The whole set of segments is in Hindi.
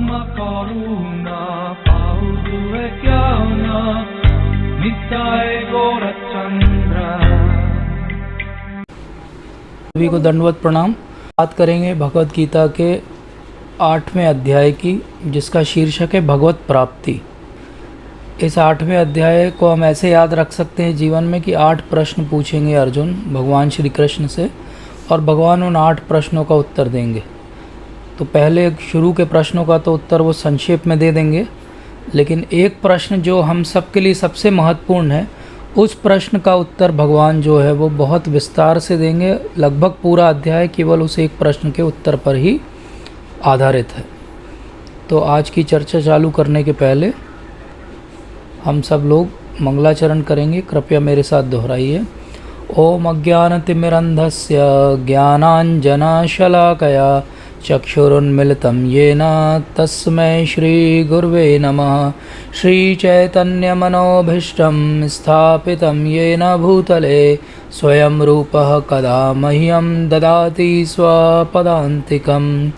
करुणा पाउतुवे क्या ना नित्याय गौरचंद्र। सभी को दंडवत प्रणाम। बात करेंगे भगवत गीता के 8वें अध्याय की, जिसका शीर्षक है भगवत प्राप्ति। इस 8वें अध्याय को हम ऐसे याद रख सकते हैं जीवन में कि 8 प्रश्न पूछेंगे अर्जुन भगवान श्री कृष्ण से, और भगवान उन 8 प्रश्नों का उत्तर देंगे। तो पहले शुरू के प्रश्नों का तो उत्तर वो संक्षेप में दे देंगे, लेकिन एक प्रश्न जो हम सब के लिए सबसे महत्वपूर्ण है, उस प्रश्न का उत्तर भगवान जो है वो बहुत विस्तार से देंगे। लगभग पूरा अध्याय केवल उस एक प्रश्न के उत्तर पर ही आधारित है। तो आज की चर्चा चालू करने के पहले हम सब लोग मंगलाचरण करेंगे। कृपया मेरे साथ दोहराइए। ओम अज्ञानतिमिरन्धस्य ज्ञानाञ्जनशलाकया चक्षुरुन्मिलितं येन तस्मै श्रीगुर्वे नमः। श्रीचैतन्यमनोभीष्टं स्थापितं येन भूतले स्वयं रूपः कदा मह्यं ददाति स्वपदान्तिकम्।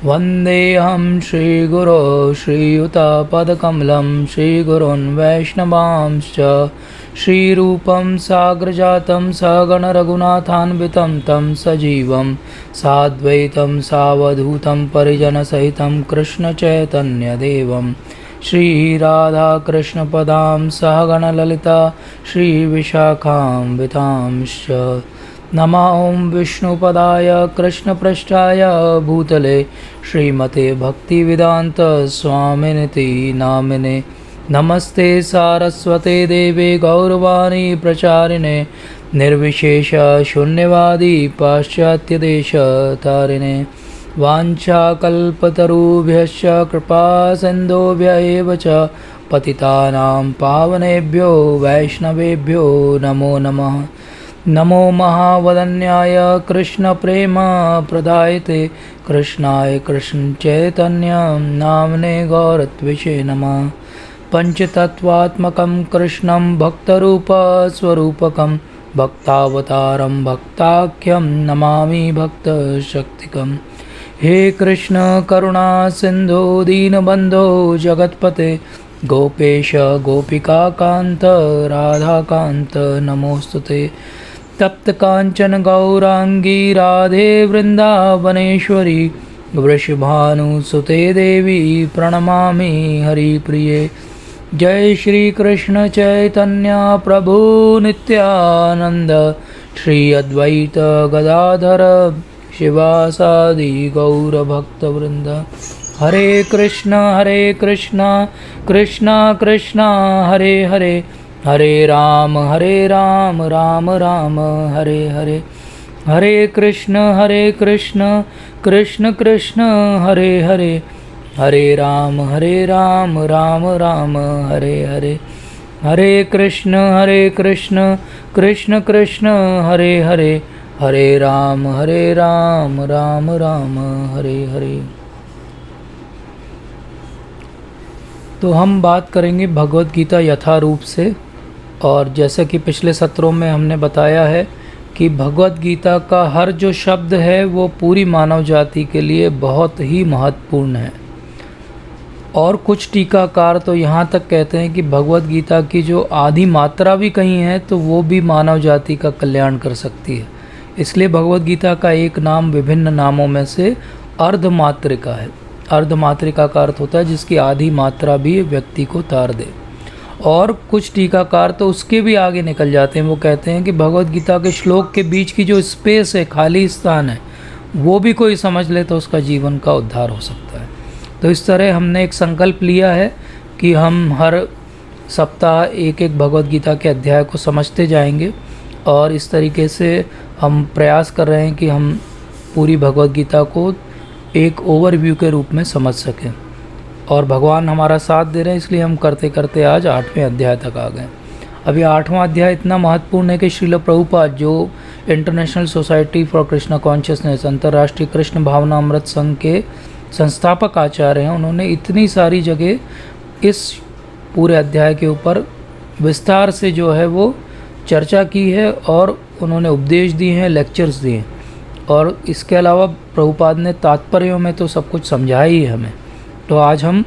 वन्देऽहं श्रीगुरो श्रीयुतपदकमलं श्रीगुरोन् वैष्णवांश्च श्रीरूपं साग्रजातं सगणरघुनाथान्वितं तं सजीवं साद्वैतं सावधूतं परिजनसहितं कृष्णचैतन्यदेवं श्रीराधाकृष्णपदां सहगणललिता श्रीविशाखान्वितांश्च। नमः ओं विष्णुपदाय कृष्णपृष्ठाय भूतले श्रीमते भक्तिवेदांत स्वामिनिति नामिने। नमस्ते सारस्वते देवे गौरवाणी प्रचारिणे निर्विशेष शून्यवादी पाश्चात्यदेशतारिणे। वाञ्छाकल्पतरुभ्यश्च कृपा सिन्धुभ्य एव च पतितानां पावनेभ्यो वैष्णवेभ्यो नमो नमः। नमो महावदन्याय कृष्णप्रेम प्रदायते कृष्णाय कृष्णचैतन्य नाम्ने गौरत्विषे नमः। पंचतत्वात्मकं कृष्णं भक्तरूपस्वरूपकं भक्तावतारं भक्ताख्यं नमामि भक्तशक्तिकम्। हे कृष्ण करुणा सिंधु दीनबंधो जगत्पते गोपेश गोपिकाकांत राधाकांत नमोस्तुते। तप्त कांचन गौरांगी राधे वृंदावनेश्वरी वृषभानुसुते देवी प्रणमामि हरिप्रिये। जय श्री कृष्ण चैतन्य प्रभु नित्यानंद श्री अद्वैत गदाधर शिवासादि गौरभक्तवृंद। हरे कृष्ण कृष्ण कृष्ण हरे हरे, हरे राम राम राम हरे हरे। हरे कृष्ण कृष्ण कृष्ण हरे हरे, हरे राम राम राम हरे हरे। हरे कृष्ण कृष्ण कृष्ण हरे हरे, हरे राम राम राम हरे हरे। तो हम बात करेंगे भगवत गीता यथारूप से। और जैसा कि पिछले सत्रों में हमने बताया है कि भगवत गीता का हर जो शब्द है वो पूरी मानव जाति के लिए बहुत ही महत्वपूर्ण है। और कुछ टीकाकार तो यहाँ तक कहते हैं कि भगवत गीता की जो आधी मात्रा भी कहीं है तो वो भी मानव जाति का कल्याण कर सकती है। इसलिए भगवत गीता का एक नाम विभिन्न नामों में से अर्धमात्रिका है। अर्धमात्रिका का अर्थ होता है जिसकी आधी मात्रा भी व्यक्ति को तार दे। और कुछ टीकाकार तो उसके भी आगे निकल जाते हैं। वो कहते हैं कि भगवत गीता के श्लोक के बीच की जो स्पेस है, खाली स्थान है, वो भी कोई समझ ले तो उसका जीवन का उद्धार हो सकता है। तो इस तरह हमने एक संकल्प लिया है कि हम हर सप्ताह एक एक भगवत गीता के अध्याय को समझते जाएंगे। और इस तरीके से हम प्रयास कर रहे हैं कि हम पूरी भगवत गीता को एक ओवरव्यू के रूप में समझ सकें। और भगवान हमारा साथ दे रहे हैं, इसलिए हम करते करते आज 8वें अध्याय तक आ गए। अभी 8वां अध्याय इतना महत्वपूर्ण है कि श्रील प्रभुपाद जो international society for Krishna consciousness, अंतर्राष्ट्रीय कृष्ण भावना अमृत संघ के संस्थापक आचार्य हैं, उन्होंने इतनी सारी जगह इस पूरे अध्याय के ऊपर विस्तार से जो है वो चर्चा की है और उन्होंने उपदेश दिए हैं, लेक्चर्स दिए हैं। और इसके अलावा प्रभुपाद ने तात्पर्यों में तो सब कुछ समझाया ही है हमें। तो आज हम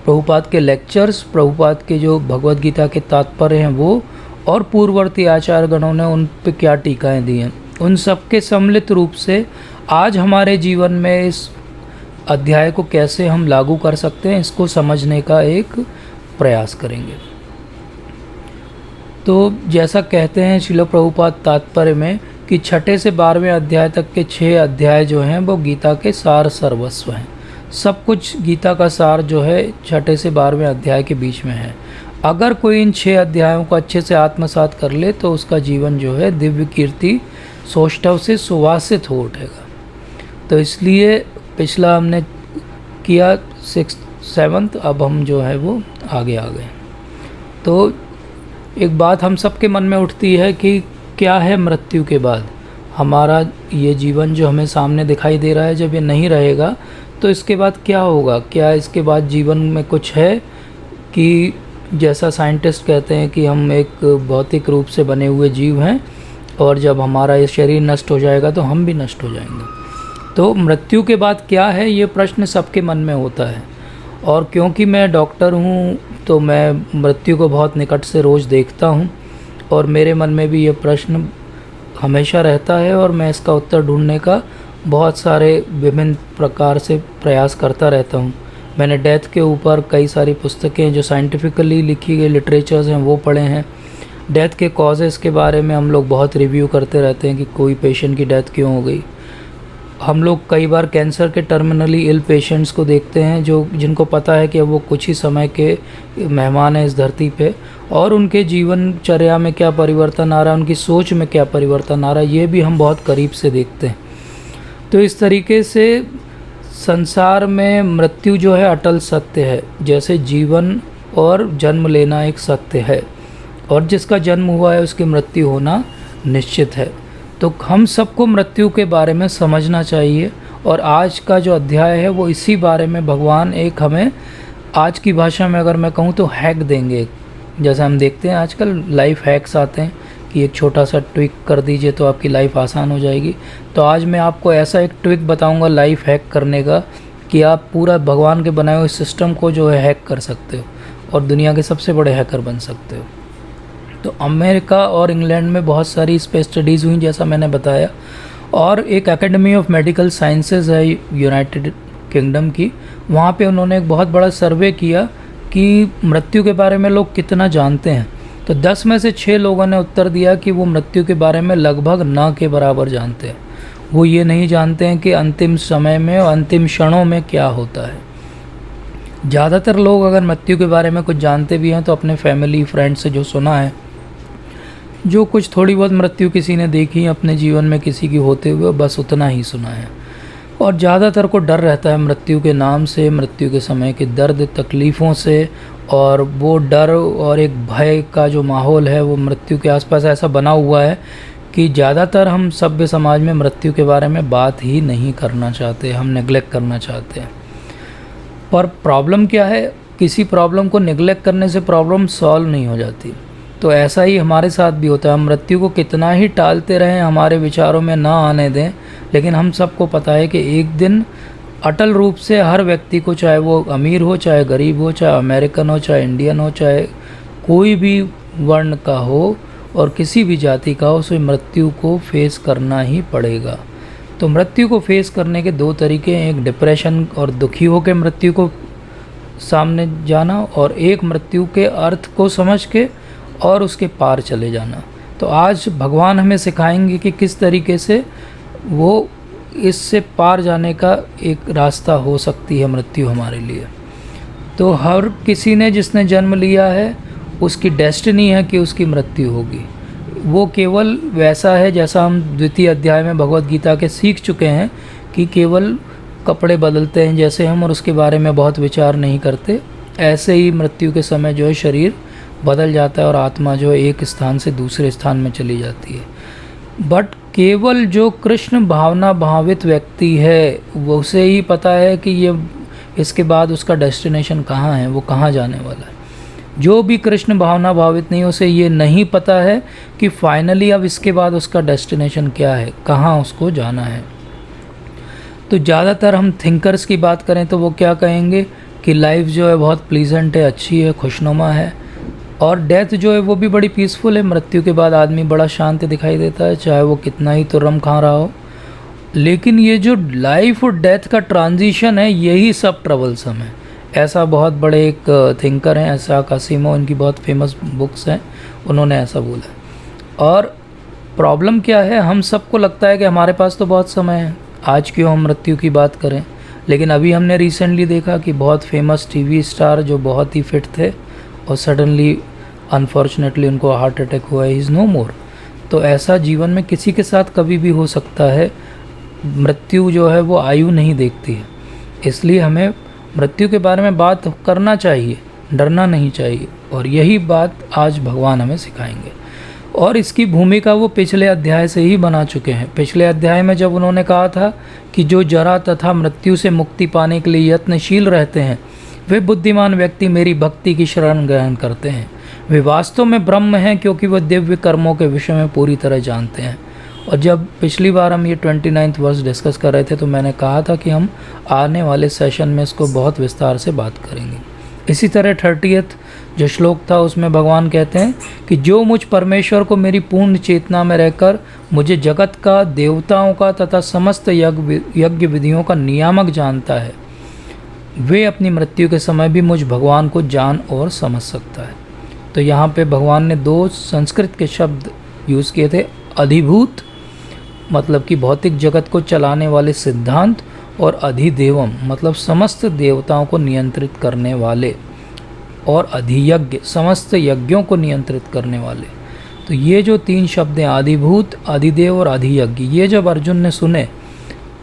प्रभुपाद के लेक्चर्स, प्रभुपाद के जो भगवद गीता के तात्पर्य हैं वो, और पूर्ववर्ती आचार्यगणों ने उन पे क्या टीकाएं दी हैं, उन सब के सम्मिलित रूप से आज हमारे जीवन में इस अध्याय को कैसे हम लागू कर सकते हैं, इसको समझने का एक प्रयास करेंगे। तो जैसा कहते हैं श्रील प्रभुपाद तात्पर्य में कि 6 से 12वें अध्याय तक के 6 अध्याय जो हैं वो गीता के सार सर्वस्व हैं। सब कुछ गीता का सार जो है 6 से 12वें अध्याय के बीच में है। अगर कोई इन 6 अध्यायों को अच्छे से आत्मसात कर ले तो उसका जीवन जो है दिव्य कीर्ति सौष्ठव से सुवासित हो उठेगा। तो इसलिए पिछला हमने किया 6th 7th, अब हम जो है वो आगे आ गए। तो एक बात हम सबके मन में उठती है कि क्या है मृत्यु के बाद। हमारा ये जीवन जो हमें सामने दिखाई दे रहा है, जब ये नहीं रहेगा तो इसके बाद क्या होगा? क्या इसके बाद जीवन में कुछ है कि जैसा साइंटिस्ट कहते हैं कि हम एक भौतिक रूप से बने हुए जीव हैं और जब हमारा ये शरीर नष्ट हो जाएगा तो हम भी नष्ट हो जाएंगे। तो मृत्यु के बाद क्या है, ये प्रश्न सबके मन में होता है। और क्योंकि मैं डॉक्टर हूँ तो मैं मृत्यु को बहुत निकट से रोज़ देखता हूँ और मेरे मन में भी ये प्रश्न हमेशा रहता है और मैं इसका उत्तर ढूंढने का बहुत सारे विभिन्न प्रकार से प्रयास करता रहता हूँ। मैंने डेथ के ऊपर कई सारी पुस्तकें जो साइंटिफिकली लिखी गई लिटरेचर्स हैं वो पढ़े हैं। डेथ के कॉजेज़ के बारे में हम लोग बहुत रिव्यू करते रहते हैं कि कोई पेशेंट की डेथ क्यों हो गई। हम लोग कई बार कैंसर के टर्मिनली इल पेशेंट्स को देखते हैं जिनको पता है कि वो कुछ ही समय के मेहमान हैं इस धरती पे, और उनके जीवनचर्या में क्या परिवर्तन आ रहा है, उनकी सोच में क्या परिवर्तन आ रहा है, ये भी हम बहुत करीब से देखते हैं। तो इस तरीके से संसार में मृत्यु जो है अटल सत्य है। जैसे जीवन और जन्म लेना एक सत्य है और जिसका जन्म हुआ है उसकी मृत्यु होना निश्चित है। तो हम सबको मृत्यु के बारे में समझना चाहिए और आज का जो अध्याय है वो इसी बारे में भगवान एक हमें, आज की भाषा में अगर मैं कहूँ तो हैक देंगे। जैसा हम देखते हैं आजकल लाइफ हैक्स आते हैं कि एक छोटा सा ट्विक कर दीजिए तो आपकी लाइफ आसान हो जाएगी। तो आज मैं आपको ऐसा एक ट्विक बताऊंगा लाइफ हैक करने का कि आप पूरा भगवान के बनाए हुए सिस्टम को जो है हैक कर सकते हो और दुनिया के सबसे बड़े हैकर बन सकते हो। तो अमेरिका और इंग्लैंड में बहुत सारी इस पे स्टडीज़ हुई जैसा मैंने बताया, और एक एकेडमी ऑफ मेडिकल साइंसेज है यूनाइटेड किंगडम की, वहाँ पे उन्होंने एक बहुत बड़ा सर्वे किया कि मृत्यु के बारे में लोग कितना जानते हैं। तो 10 में से 6 लोगों ने उत्तर दिया कि वो मृत्यु के बारे में लगभग न के बराबर जानते हैं। वो ये नहीं जानते हैं कि अंतिम समय में और अंतिम क्षणों में क्या होता है। ज़्यादातर लोग अगर मृत्यु के बारे में कुछ जानते भी हैं तो अपने फैमिली फ्रेंड से जो सुना है, जो कुछ थोड़ी बहुत मृत्यु किसी ने देखी अपने जीवन में किसी की होते हुए, बस उतना ही सुना है। और ज़्यादातर को डर रहता है मृत्यु के नाम से, मृत्यु के समय के दर्द तकलीफ़ों से, और वो डर और एक भय का जो माहौल है वो मृत्यु के आसपास ऐसा बना हुआ है कि ज़्यादातर हम सभ्य समाज में मृत्यु के बारे में बात ही नहीं करना चाहते, हम नेग्लेक्ट करना चाहते हैं। पर प्रॉब्लम क्या है, किसी प्रॉब्लम को नेग्लेक्ट करने से प्रॉब्लम सॉल्व नहीं हो जाती। तो ऐसा ही हमारे साथ भी होता है। हम मृत्यु को कितना ही टालते रहें, हमारे विचारों में ना आने दें, लेकिन हम सबको पता है कि एक दिन अटल रूप से हर व्यक्ति को, चाहे वो अमीर हो, चाहे गरीब हो, चाहे अमेरिकन हो, चाहे इंडियन हो, चाहे कोई भी वर्ण का हो और किसी भी जाति का हो, उसे मृत्यु को फेस करना ही पड़ेगा। तो मृत्यु को फेस करने के 2 तरीके हैं, एक डिप्रेशन और दुखी होकर मृत्यु को सामने जाना, और एक मृत्यु के अर्थ को समझ के और उसके पार चले जाना। तो आज भगवान हमें सिखाएंगे कि किस तरीके से वो इससे पार जाने का एक रास्ता हो सकती है मृत्यु हमारे लिए। तो हर किसी ने जिसने जन्म लिया है उसकी डेस्टिनी है कि उसकी मृत्यु होगी। वो केवल वैसा है जैसा हम 2य अध्याय में भगवद गीता के सीख चुके हैं कि केवल कपड़े बदलते हैं जैसे हम, और उसके बारे में बहुत विचार नहीं करते। ऐसे ही मृत्यु के समय जो है शरीर बदल जाता है और आत्मा जो है एक स्थान से दूसरे स्थान में चली जाती है। बट केवल जो कृष्ण भावना भावित व्यक्ति है वो उसे ही पता है कि ये इसके बाद उसका डेस्टिनेशन कहाँ है, वो कहाँ जाने वाला है। जो भी कृष्ण भावना भावित नहीं, उसे ये नहीं पता है कि फाइनली अब इसके बाद उसका डेस्टिनेशन क्या है, कहाँ उसको जाना है। तो ज़्यादातर हम थिंकर्स की बात करें तो वो क्या कहेंगे कि लाइफ जो है बहुत प्लीजेंट है, अच्छी है, खुशनुमा है, और डेथ जो है वो भी बड़ी पीसफुल है। मृत्यु के बाद आदमी बड़ा शांत दिखाई देता है, चाहे वो कितना ही तुर्रम खा रहा हो। लेकिन ये जो लाइफ और डेथ का ट्रांजिशन है, यही सब ट्रबलसम है। ऐसा बहुत बड़े एक थिंकर हैं, ऐसा कासिमो, इनकी बहुत फेमस बुक्स हैं, उन्होंने ऐसा बोला। और प्रॉब्लम क्या है, हम सबको लगता है कि हमारे पास तो बहुत समय है, आज क्यों हम मृत्यु की बात करें। लेकिन अभी हमने रिसेंटली देखा कि बहुत फेमस टीवी स्टार जो बहुत ही फिट थे और सडनली अनफॉर्चुनेटली उनको हार्ट अटैक हुआ है, इज़ नो मोर। तो ऐसा जीवन में किसी के साथ कभी भी हो सकता है। मृत्यु जो है वो आयु नहीं देखती है, इसलिए हमें मृत्यु के बारे में बात करना चाहिए, डरना नहीं चाहिए। और यही बात आज भगवान हमें सिखाएंगे। और इसकी भूमिका वो पिछले अध्याय से ही बना चुके हैं। पिछले अध्याय में जब उन्होंने कहा था कि जो जरा तथा मृत्यु से मुक्ति पाने के लिए यत्नशील रहते हैं, वे बुद्धिमान व्यक्ति मेरी भक्ति की शरण ग्रहण करते हैं। वे वास्तव में ब्रह्म हैं, क्योंकि वह दिव्य कर्मों के विषय में पूरी तरह जानते हैं। और जब पिछली बार हम ये 29वां वर्स डिस्कस कर रहे थे तो मैंने कहा था कि हम आने वाले सेशन में इसको बहुत विस्तार से बात करेंगे। इसी तरह 30वां जो श्लोक था उसमें भगवान कहते हैं कि जो मुझ परमेश्वर को मेरी पूर्ण चेतना में रहकर मुझे जगत का, देवताओं का तथा समस्त यज्ञ विधियों का नियामक जानता है, वे अपनी मृत्यु के समय भी मुझ भगवान को जान और समझ सकता है। तो यहाँ पे भगवान ने 2 संस्कृत के शब्द यूज़ किए थे, अधिभूत मतलब कि भौतिक जगत को चलाने वाले सिद्धांत, और अधिदेवम मतलब समस्त देवताओं को नियंत्रित करने वाले, और अधियज्ञ समस्त यज्ञों को नियंत्रित करने वाले। तो ये जो 3 शब्द हैं, आदिभूत, अधिदेव और अधियज्ञ, ये जब अर्जुन ने सुने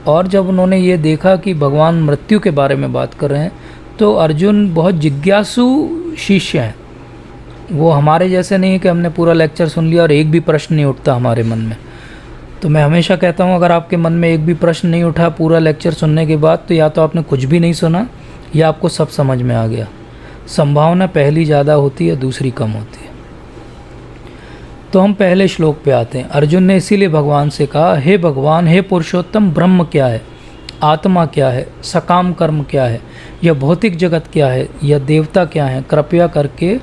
और जब उन्होंने ये देखा कि भगवान मृत्यु के बारे में बात कर रहे हैं, तो अर्जुन बहुत जिज्ञासु शिष्य हैं। वो हमारे जैसे नहीं है कि हमने पूरा लेक्चर सुन लिया और एक भी प्रश्न नहीं उठता हमारे मन में। तो मैं हमेशा कहता हूँ, अगर आपके मन में एक भी प्रश्न नहीं उठा पूरा लेक्चर सुनने के बाद, तो या तो आपने कुछ भी नहीं सुना या आपको सब समझ में आ गया। संभावना पहली ज़्यादा होती है, दूसरी कम होती है। तो हम पहले श्लोक पे आते हैं। अर्जुन ने इसीलिए भगवान से कहा, हे भगवान, हे पुरुषोत्तम, ब्रह्म क्या है, आत्मा क्या है, सकाम कर्म क्या है, यह भौतिक जगत क्या है, यह देवता क्या है, कृपया करके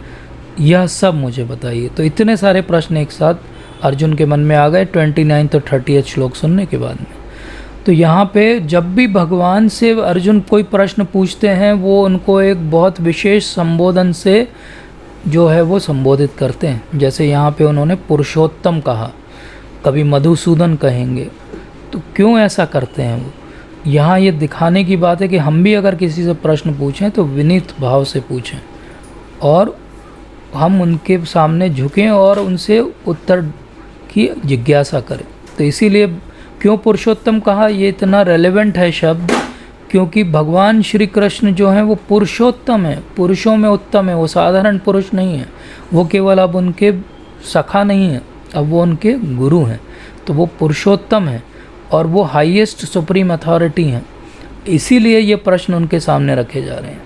यह सब मुझे बताइए। तो इतने सारे प्रश्न एक साथ अर्जुन के मन में आ गए 29 और 30 श्लोक सुनने के बाद में। तो यहाँ पे जब भी भगवान से अर्जुन कोई प्रश्न पूछते हैं, वो उनको एक बहुत विशेष संबोधन से जो है वो संबोधित करते हैं। जैसे यहाँ पे उन्होंने पुरुषोत्तम कहा, कभी मधुसूदन कहेंगे। तो क्यों ऐसा करते हैं वो? यहाँ ये दिखाने की बात है कि हम भी अगर किसी से प्रश्न पूछें तो विनीत भाव से पूछें और हम उनके सामने झुकें और उनसे उत्तर की जिज्ञासा करें। तो इसीलिए क्यों पुरुषोत्तम कहा, ये इतना रेलेवेंट है शब्द, क्योंकि भगवान श्री कृष्ण जो हैं वो पुरुषोत्तम है, पुरुषों में उत्तम है। वो साधारण पुरुष नहीं है, वो केवल अब उनके सखा नहीं है, अब वो उनके गुरु हैं। तो वो पुरुषोत्तम है और वो हाईएस्ट सुप्रीम अथॉरिटी हैं। इसीलिए ये प्रश्न उनके सामने रखे जा रहे हैं।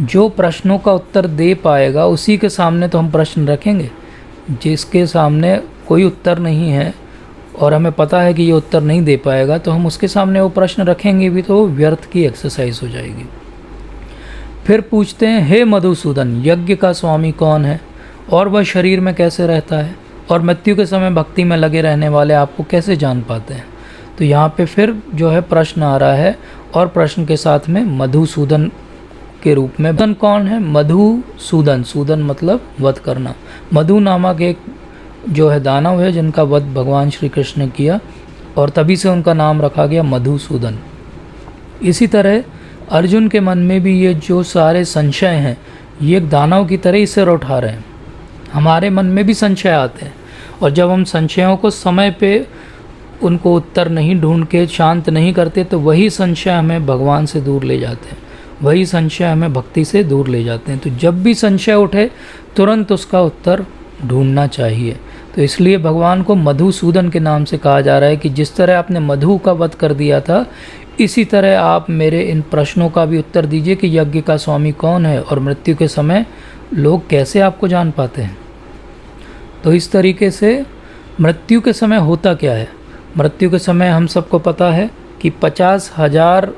जो प्रश्नों का उत्तर दे पाएगा उसी के सामने तो हम प्रश्न रखेंगे। जिसके सामने कोई उत्तर नहीं है और हमें पता है कि ये उत्तर नहीं दे पाएगा, तो हम उसके सामने वो प्रश्न रखेंगे भी तो व्यर्थ की एक्सरसाइज हो जाएगी। फिर पूछते हैं, हे मधुसूदन, यज्ञ का स्वामी कौन है और वह शरीर में कैसे रहता है, और मृत्यु के समय भक्ति में लगे रहने वाले आपको कैसे जान पाते हैं। तो यहाँ पे फिर जो है प्रश्न आ रहा है और प्रश्न के साथ में मधुसूदन के रूप में। सूदन कौन है? मधुसूदन, सूदन मतलब वध करना। मधु नामक एक जो है दानव है जिनका वध भगवान श्री कृष्ण ने किया और तभी से उनका नाम रखा गया मधुसूदन। इसी तरह अर्जुन के मन में भी ये जो सारे संशय हैं ये एक दानव की तरह ही सिर उठा रहे हैं। हमारे मन में भी संशय आते हैं और जब हम संशयों को समय पे उनको उत्तर नहीं ढूंढ के शांत नहीं करते तो वही संशय हमें भगवान से दूर ले जाते हैं, वही संशय हमें भक्ति से दूर ले जाते हैं। तो जब भी संशय उठे तुरंत उसका उत्तर ढूंढना चाहिए। तो इसलिए भगवान को मधुसूदन के नाम से कहा जा रहा है कि जिस तरह आपने मधु का वध कर दिया था, इसी तरह आप मेरे इन प्रश्नों का भी उत्तर दीजिए कि यज्ञ का स्वामी कौन है और मृत्यु के समय लोग कैसे आपको जान पाते हैं। तो इस तरीके से मृत्यु के समय होता क्या है? मृत्यु के समय हम सबको पता है कि 50,000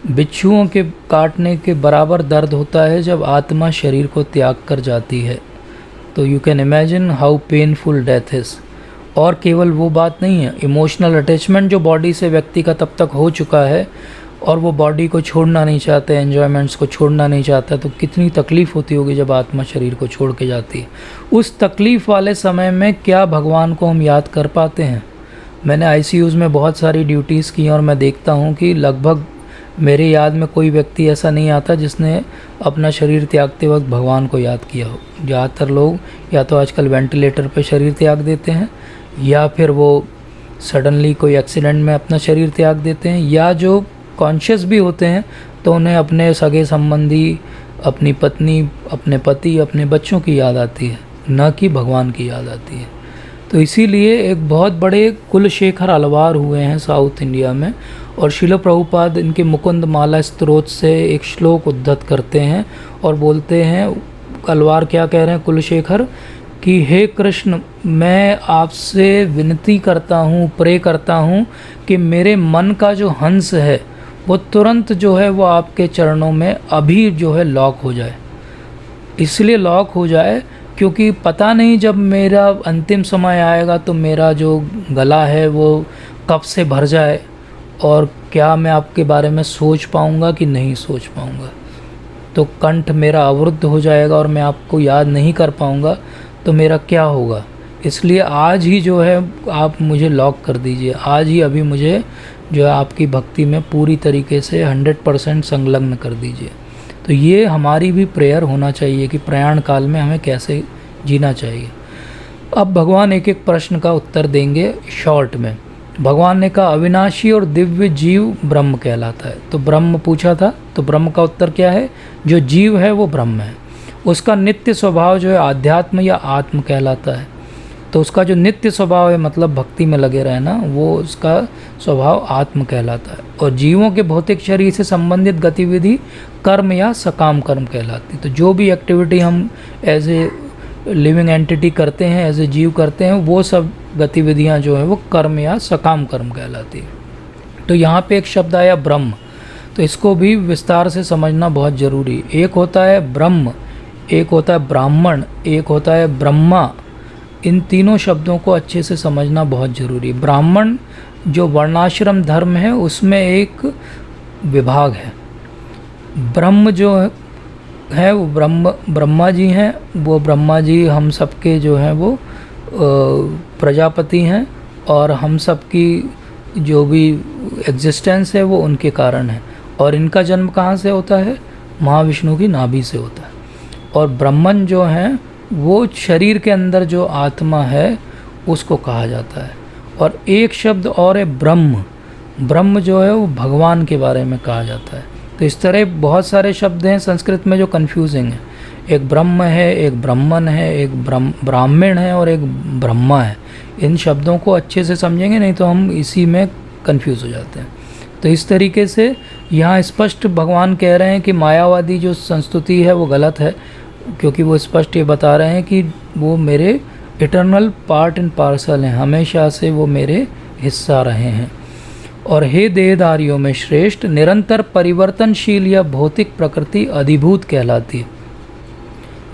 बिच्छुओं के काटने के बराबर दर्द होता है जब आत्मा शरीर को त्याग कर जाती है। तो you can imagine how painful death is. और केवल वो बात नहीं है, इमोशनल अटैचमेंट जो बॉडी से व्यक्ति का तब तक हो चुका है और वो बॉडी को छोड़ना नहीं चाहते, एन्जॉयमेंट्स को छोड़ना नहीं चाहता, तो कितनी तकलीफ़ होती होगी जब आत्मा शरीर को छोड़ के जाती है। उस तकलीफ़ वाले समय में क्या भगवान को हम याद कर पाते हैं? मैंने आईसीयूज़ में बहुत सारी ड्यूटीज़ की और मैं देखता हूँ कि लगभग मेरे याद में कोई व्यक्ति ऐसा नहीं आता जिसने अपना शरीर त्यागते वक्त भगवान को याद किया हो। ज़्यादातर लोग या तो आजकल वेंटिलेटर पे शरीर त्याग देते हैं, या फिर वो सडनली कोई एक्सीडेंट में अपना शरीर त्याग देते हैं, या जो कॉन्शियस भी होते हैं तो उन्हें अपने सगे संबंधी, अपनी पत्नी, अपने पति, अपने बच्चों की याद आती है, न कि भगवान की याद आती है। तो इसीलिए एक बहुत बड़े कुलशेखर अलवार हुए हैं साउथ इंडिया में, और श्रील प्रभुपाद इनके मुकुंद माला स्तोत्र से एक श्लोक उद्धत करते हैं और बोलते हैं, अलवार क्या कह रहे हैं कुलशेखर, कि हे कृष्ण, मैं आपसे विनती करता हूँ, प्रे करता हूँ कि मेरे मन का जो हंस है वो तुरंत जो है वो आपके चरणों में अभी जो है लॉक हो जाए। इसलिए लॉक हो जाए क्योंकि पता नहीं जब मेरा अंतिम समय आएगा तो मेरा जो गला है वो कब से भर जाए, और क्या मैं आपके बारे में सोच पाऊँगा कि नहीं सोच पाऊँगा। तो कंठ मेरा अवरुद्ध हो जाएगा और मैं आपको याद नहीं कर पाऊँगा, तो मेरा क्या होगा। इसलिए आज ही जो है आप मुझे लॉक कर दीजिए, आज ही अभी मुझे जो है आपकी भक्ति में पूरी तरीके से 100% संलग्न कर दीजिए। तो ये हमारी भी प्रेयर होना चाहिए कि प्रयाण काल में हमें कैसे जीना चाहिए। अब भगवान एक एक प्रश्न का उत्तर देंगे शॉर्ट में। भगवान ने कहा अविनाशी और दिव्य जीव ब्रह्म कहलाता है। तो ब्रह्म पूछा था, तो ब्रह्म का उत्तर क्या है? जो जीव है वो ब्रह्म है। उसका नित्य स्वभाव जो है आध्यात्म या आत्म कहलाता है। तो उसका जो नित्य स्वभाव है, मतलब भक्ति में लगे रहना, वो उसका स्वभाव आत्म कहलाता है। और जीवों के भौतिक शरीर से संबंधित गतिविधि कर्म या सकाम कर्म कहलाती है। तो जो भी एक्टिविटी हम एज ए लिविंग एंटिटी करते हैं, एज ए जीव करते हैं, वो सब गतिविधियां जो है वो कर्म या सकाम कर्म कहलाती है। तो यहाँ पे एक शब्द आया ब्रह्म, तो इसको भी विस्तार से समझना बहुत ज़रूरी है। एक होता है ब्रह्म, एक होता है ब्राह्मण, एक होता है ब्रह्मा। इन तीनों शब्दों को अच्छे से समझना बहुत ज़रूरी है। ब्राह्मण जो वर्णाश्रम धर्म है उसमें एक विभाग है। ब्रह्म जो है वो ब्रह्मा जी हैं। वो ब्रह्मा जी हम सबके जो हैं वो प्रजापति हैं, और हम सबकी जो भी एग्जिस्टेंस है वो उनके कारण है। और इनका जन्म कहाँ से होता है? महाविष्णु की नाभि से होता है। और ब्रह्मन जो हैं वो शरीर के अंदर जो आत्मा है उसको कहा जाता है। और एक शब्द और है ब्रह्म। ब्रह्म जो है वो भगवान के बारे में कहा जाता है। तो इस तरह बहुत सारे शब्द हैं संस्कृत में जो कन्फ्यूजिंग है। एक ब्रह्म है, एक ब्राह्मण है, एक ब्राह्मण है और एक ब्रह्मा है। इन शब्दों को अच्छे से समझेंगे, नहीं तो हम इसी में कंफ्यूज हो जाते हैं। तो इस तरीके से यहाँ स्पष्ट भगवान कह रहे हैं कि मायावादी जो संस्तुति है वो गलत है, क्योंकि वो स्पष्ट ये बता रहे हैं कि वो मेरे इटर्नल पार्ट एंड पार्सल हैं, हमेशा से वो मेरे हिस्सा रहे हैं। और हे देहधारियों में श्रेष्ठ, निरंतर परिवर्तनशील या भौतिक प्रकृति अधिभूत कहलाती है,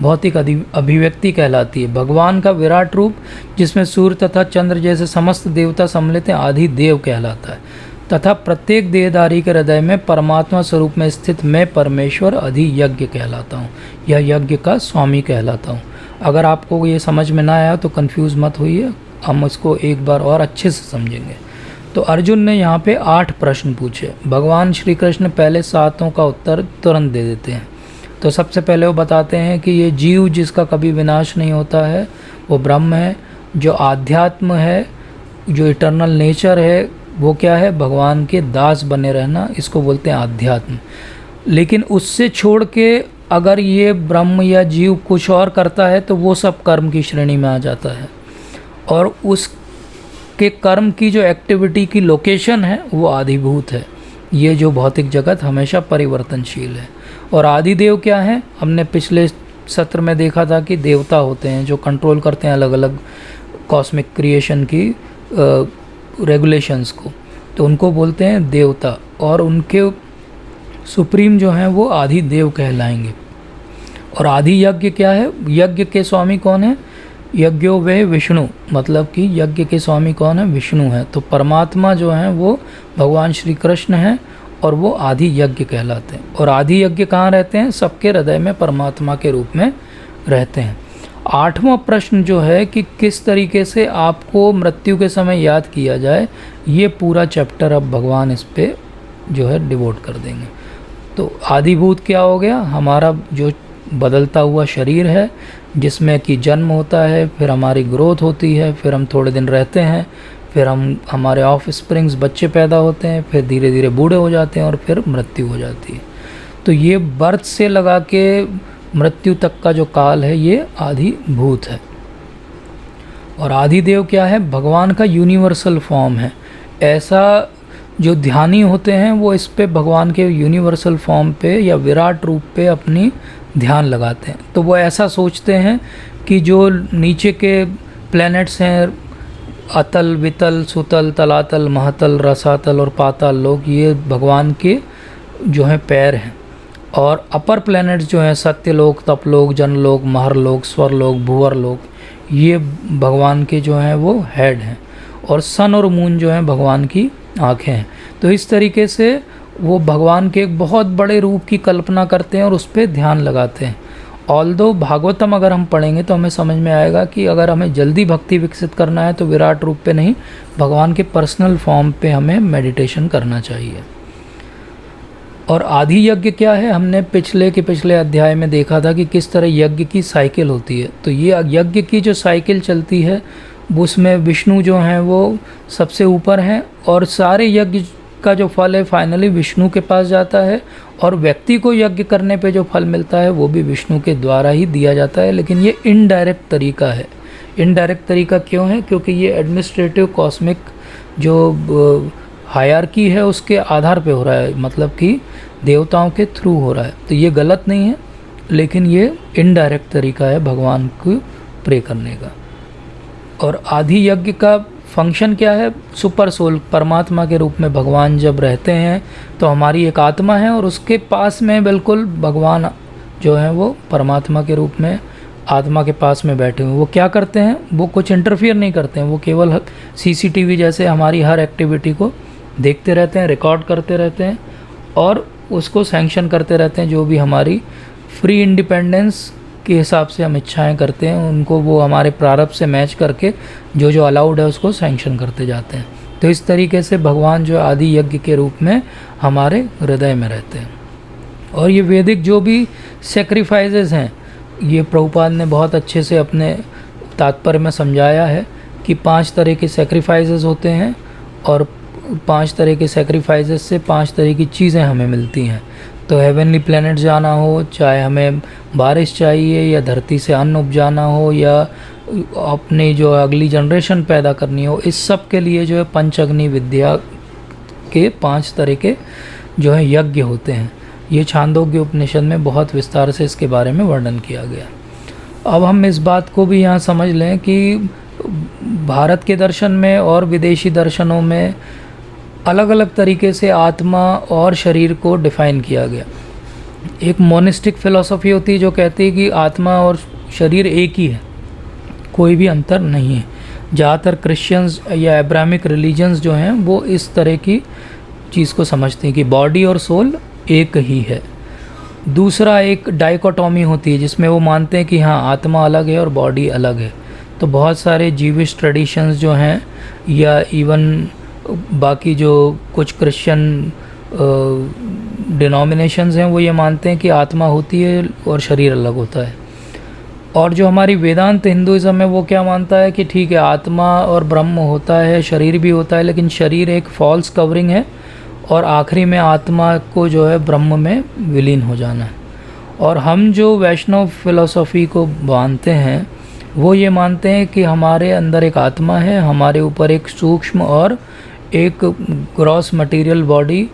भौतिक अभिव्यक्ति कहलाती है। भगवान का विराट रूप जिसमें सूर्य तथा चंद्र जैसे समस्त देवता सम्मिलित हैं आदि देव कहलाता है। तथा प्रत्येक देहधारी के हृदय में परमात्मा स्वरूप में स्थित मैं परमेश्वर अधियज्ञ कहलाता हूँ, यह यज्ञ का स्वामी कहलाता हूँ। अगर आपको ये समझ में ना आया तो कंफ्यूज मत होइए, हम इसको एक बार और अच्छे से समझेंगे। तो अर्जुन ने यहाँ पे 8 प्रश्न पूछे। भगवान श्री कृष्ण पहले 7 का उत्तर तुरंत दे देते हैं। तो सबसे पहले वो बताते हैं कि ये जीव जिसका कभी विनाश नहीं होता है वो ब्रह्म है। जो आध्यात्म है, जो इटर्नल नेचर है, वो क्या है? भगवान के दास बने रहना, इसको बोलते हैं आध्यात्म। लेकिन उससे छोड़ के अगर ये ब्रह्म या जीव कुछ और करता है तो वो सब कर्म की श्रेणी में आ जाता है। और उसके कर्म की जो एक्टिविटी की लोकेशन है वो आदिभूत है। ये जो भौतिक जगत हमेशा परिवर्तनशील है। और आदिदेव क्या है? हमने पिछले सत्र में देखा था कि देवता होते हैं जो कंट्रोल करते हैं अलग अलग कॉस्मिक क्रिएशन की रेगुलेशंस को। तो उनको बोलते हैं देवता, और उनके सुप्रीम जो हैं वो आदि देव कहलाएंगे। और आदि यज्ञ क्या है? यज्ञ के स्वामी कौन है? यज्ञो वे विष्णु, मतलब कि यज्ञ के स्वामी कौन है? विष्णु है। तो परमात्मा जो हैं वो भगवान श्री कृष्ण हैं और वो आदि यज्ञ कहलाते हैं। और आदि यज्ञ कहाँ रहते हैं? सबके हृदय में परमात्मा के रूप में रहते हैं। 8वां प्रश्न जो है कि किस तरीके से आपको मृत्यु के समय याद किया जाए, ये पूरा चैप्टर अब भगवान इस पे जो है डिवोट कर देंगे। तो आदिभूत क्या हो गया? हमारा जो बदलता हुआ शरीर है, जिसमें कि जन्म होता है, फिर हमारी ग्रोथ होती है, फिर हम थोड़े दिन रहते हैं, फिर हमारे ऑफ स्प्रिंग्स बच्चे पैदा होते हैं, फिर धीरे धीरे बूढ़े हो जाते हैं और फिर मृत्यु हो जाती है। तो ये बर्थ से लगा के मृत्यु तक का जो काल है ये आदिभूत है। और आदिदेव क्या है? भगवान का यूनिवर्सल फॉर्म है। ऐसा जो ध्यानी होते हैं वो इस पे भगवान के यूनिवर्सल फॉर्म पे या विराट रूप पे अपनी ध्यान लगाते हैं। तो वो ऐसा सोचते हैं कि जो नीचे के प्लैनेट्स हैं, अतल, वितल, सुतल, तलातल, महातल, रसातल और पाताल लोक, ये भगवान के जो हैं पैर हैं। और अपर प्लैनेट्स जो हैं, सत्यलोक, तपलोक, जनलोक, महरलोक, स्वरलोक, भुवरलोक, ये भगवान के जो हैं वो हेड हैं। और सन और मून जो हैं भगवान की आँखें हैं। तो इस तरीके से वो भगवान के एक बहुत बड़े रूप की कल्पना करते हैं और उस पर ध्यान लगाते हैं। ऑल्दो भागवतम अगर हम पढ़ेंगे तो हमें समझ में आएगा कि अगर हमें जल्दी भक्ति विकसित करना है तो विराट रूप पे नहीं, भगवान के पर्सनल फॉर्म पे हमें मेडिटेशन करना चाहिए। और आदि यज्ञ क्या है? हमने पिछले अध्याय में देखा था कि किस तरह यज्ञ की साइकिल होती है। तो ये यज्ञ की जो साइकिल चलती है उसमें विष्णु जो हैं वो सबसे ऊपर हैं, और सारे यज्ञ का जो फल है फाइनली विष्णु के पास जाता है, और व्यक्ति को यज्ञ करने पे जो फल मिलता है वो भी विष्णु के द्वारा ही दिया जाता है। लेकिन ये इनडायरेक्ट तरीका है। इनडायरेक्ट तरीका क्यों है? क्योंकि ये एडमिनिस्ट्रेटिव कॉस्मिक जो हायरार्की है उसके आधार पे हो रहा है, मतलब कि देवताओं के थ्रू हो रहा है। तो ये गलत नहीं है, लेकिन ये इनडायरेक्ट तरीका है भगवान को प्रे करने का। और आदि यज्ञ का फंक्शन क्या है? सुपर सोल, परमात्मा के रूप में भगवान जब रहते हैं तो हमारी एक आत्मा है और उसके पास में बिल्कुल भगवान जो है वो परमात्मा के रूप में आत्मा के पास में बैठे हुए। वो क्या करते हैं? वो कुछ इंटरफियर नहीं करते हैं, वो केवल सीसीटीवी जैसे हमारी हर एक्टिविटी को देखते रहते हैं, रिकॉर्ड करते रहते हैं और उसको सैंक्शन करते रहते हैं। जो भी हमारी फ्री इंडिपेंडेंस के हिसाब से हम इच्छाएं करते हैं उनको वो हमारे प्रारब्ध से मैच करके जो जो अलाउड है उसको सैंक्शन करते जाते हैं। तो इस तरीके से भगवान जो आदि यज्ञ के रूप में हमारे हृदय में रहते हैं। और ये वैदिक जो भी सेक्रीफाइसेस हैं, ये प्रभुपाद ने बहुत अच्छे से अपने तात्पर्य में समझाया है कि 5 तरह के सेक्रीफाइसेस होते हैं और 5 तरह के सेक्रीफाइसेस से 5 तरह की चीज़ें हमें मिलती हैं। तो हेवनली प्लैनेट जाना हो, चाहे हमें बारिश चाहिए या धरती से अन्न उपजाना हो या अपनी जो अगली जनरेशन पैदा करनी हो, इस सब के लिए जो है पंचअग्नि विद्या के 5 तरह के जो है यज्ञ होते हैं। ये छांदोग्य उपनिषद में बहुत विस्तार से इसके बारे में वर्णन किया गया। अब हम इस बात को भी यहाँ समझ लें कि भारत के दर्शन में और विदेशी दर्शनों में अलग अलग तरीके से आत्मा और शरीर को डिफ़ाइन किया गया। एक मोनिस्टिक फ़िलॉसफ़ी होती है जो कहती है कि आत्मा और शरीर एक ही है, कोई भी अंतर नहीं है। ज़्यादातर क्रिश्चियंस या अब्राहमिक रिलीजन्स जो हैं वो इस तरह की चीज़ को समझते हैं कि बॉडी और सोल एक ही है। दूसरा एक डाइकोटॉमी होती है जिसमें वो मानते हैं कि हाँ आत्मा अलग है और बॉडी अलग है। तो बहुत सारे जीविश ट्रेडिशंस जो हैं या इवन बाकी जो कुछ क्रिश्चियन डिनोमिनेशंस हैं वो ये मानते हैं कि आत्मा होती है और शरीर अलग होता है। और जो हमारी वेदांत हिंदुज़म है वो क्या मानता है कि ठीक है आत्मा और ब्रह्म होता है, शरीर भी होता है, लेकिन शरीर एक फॉल्स कवरिंग है और आखिरी में आत्मा को जो है ब्रह्म में विलीन हो जाना है। और हम जो वैष्णव फिलॉसफी को मानते हैं वो ये मानते हैं कि हमारे अंदर एक आत्मा है, हमारे ऊपर एक सूक्ष्म और एक ग्रॉस मटेरियल बॉडी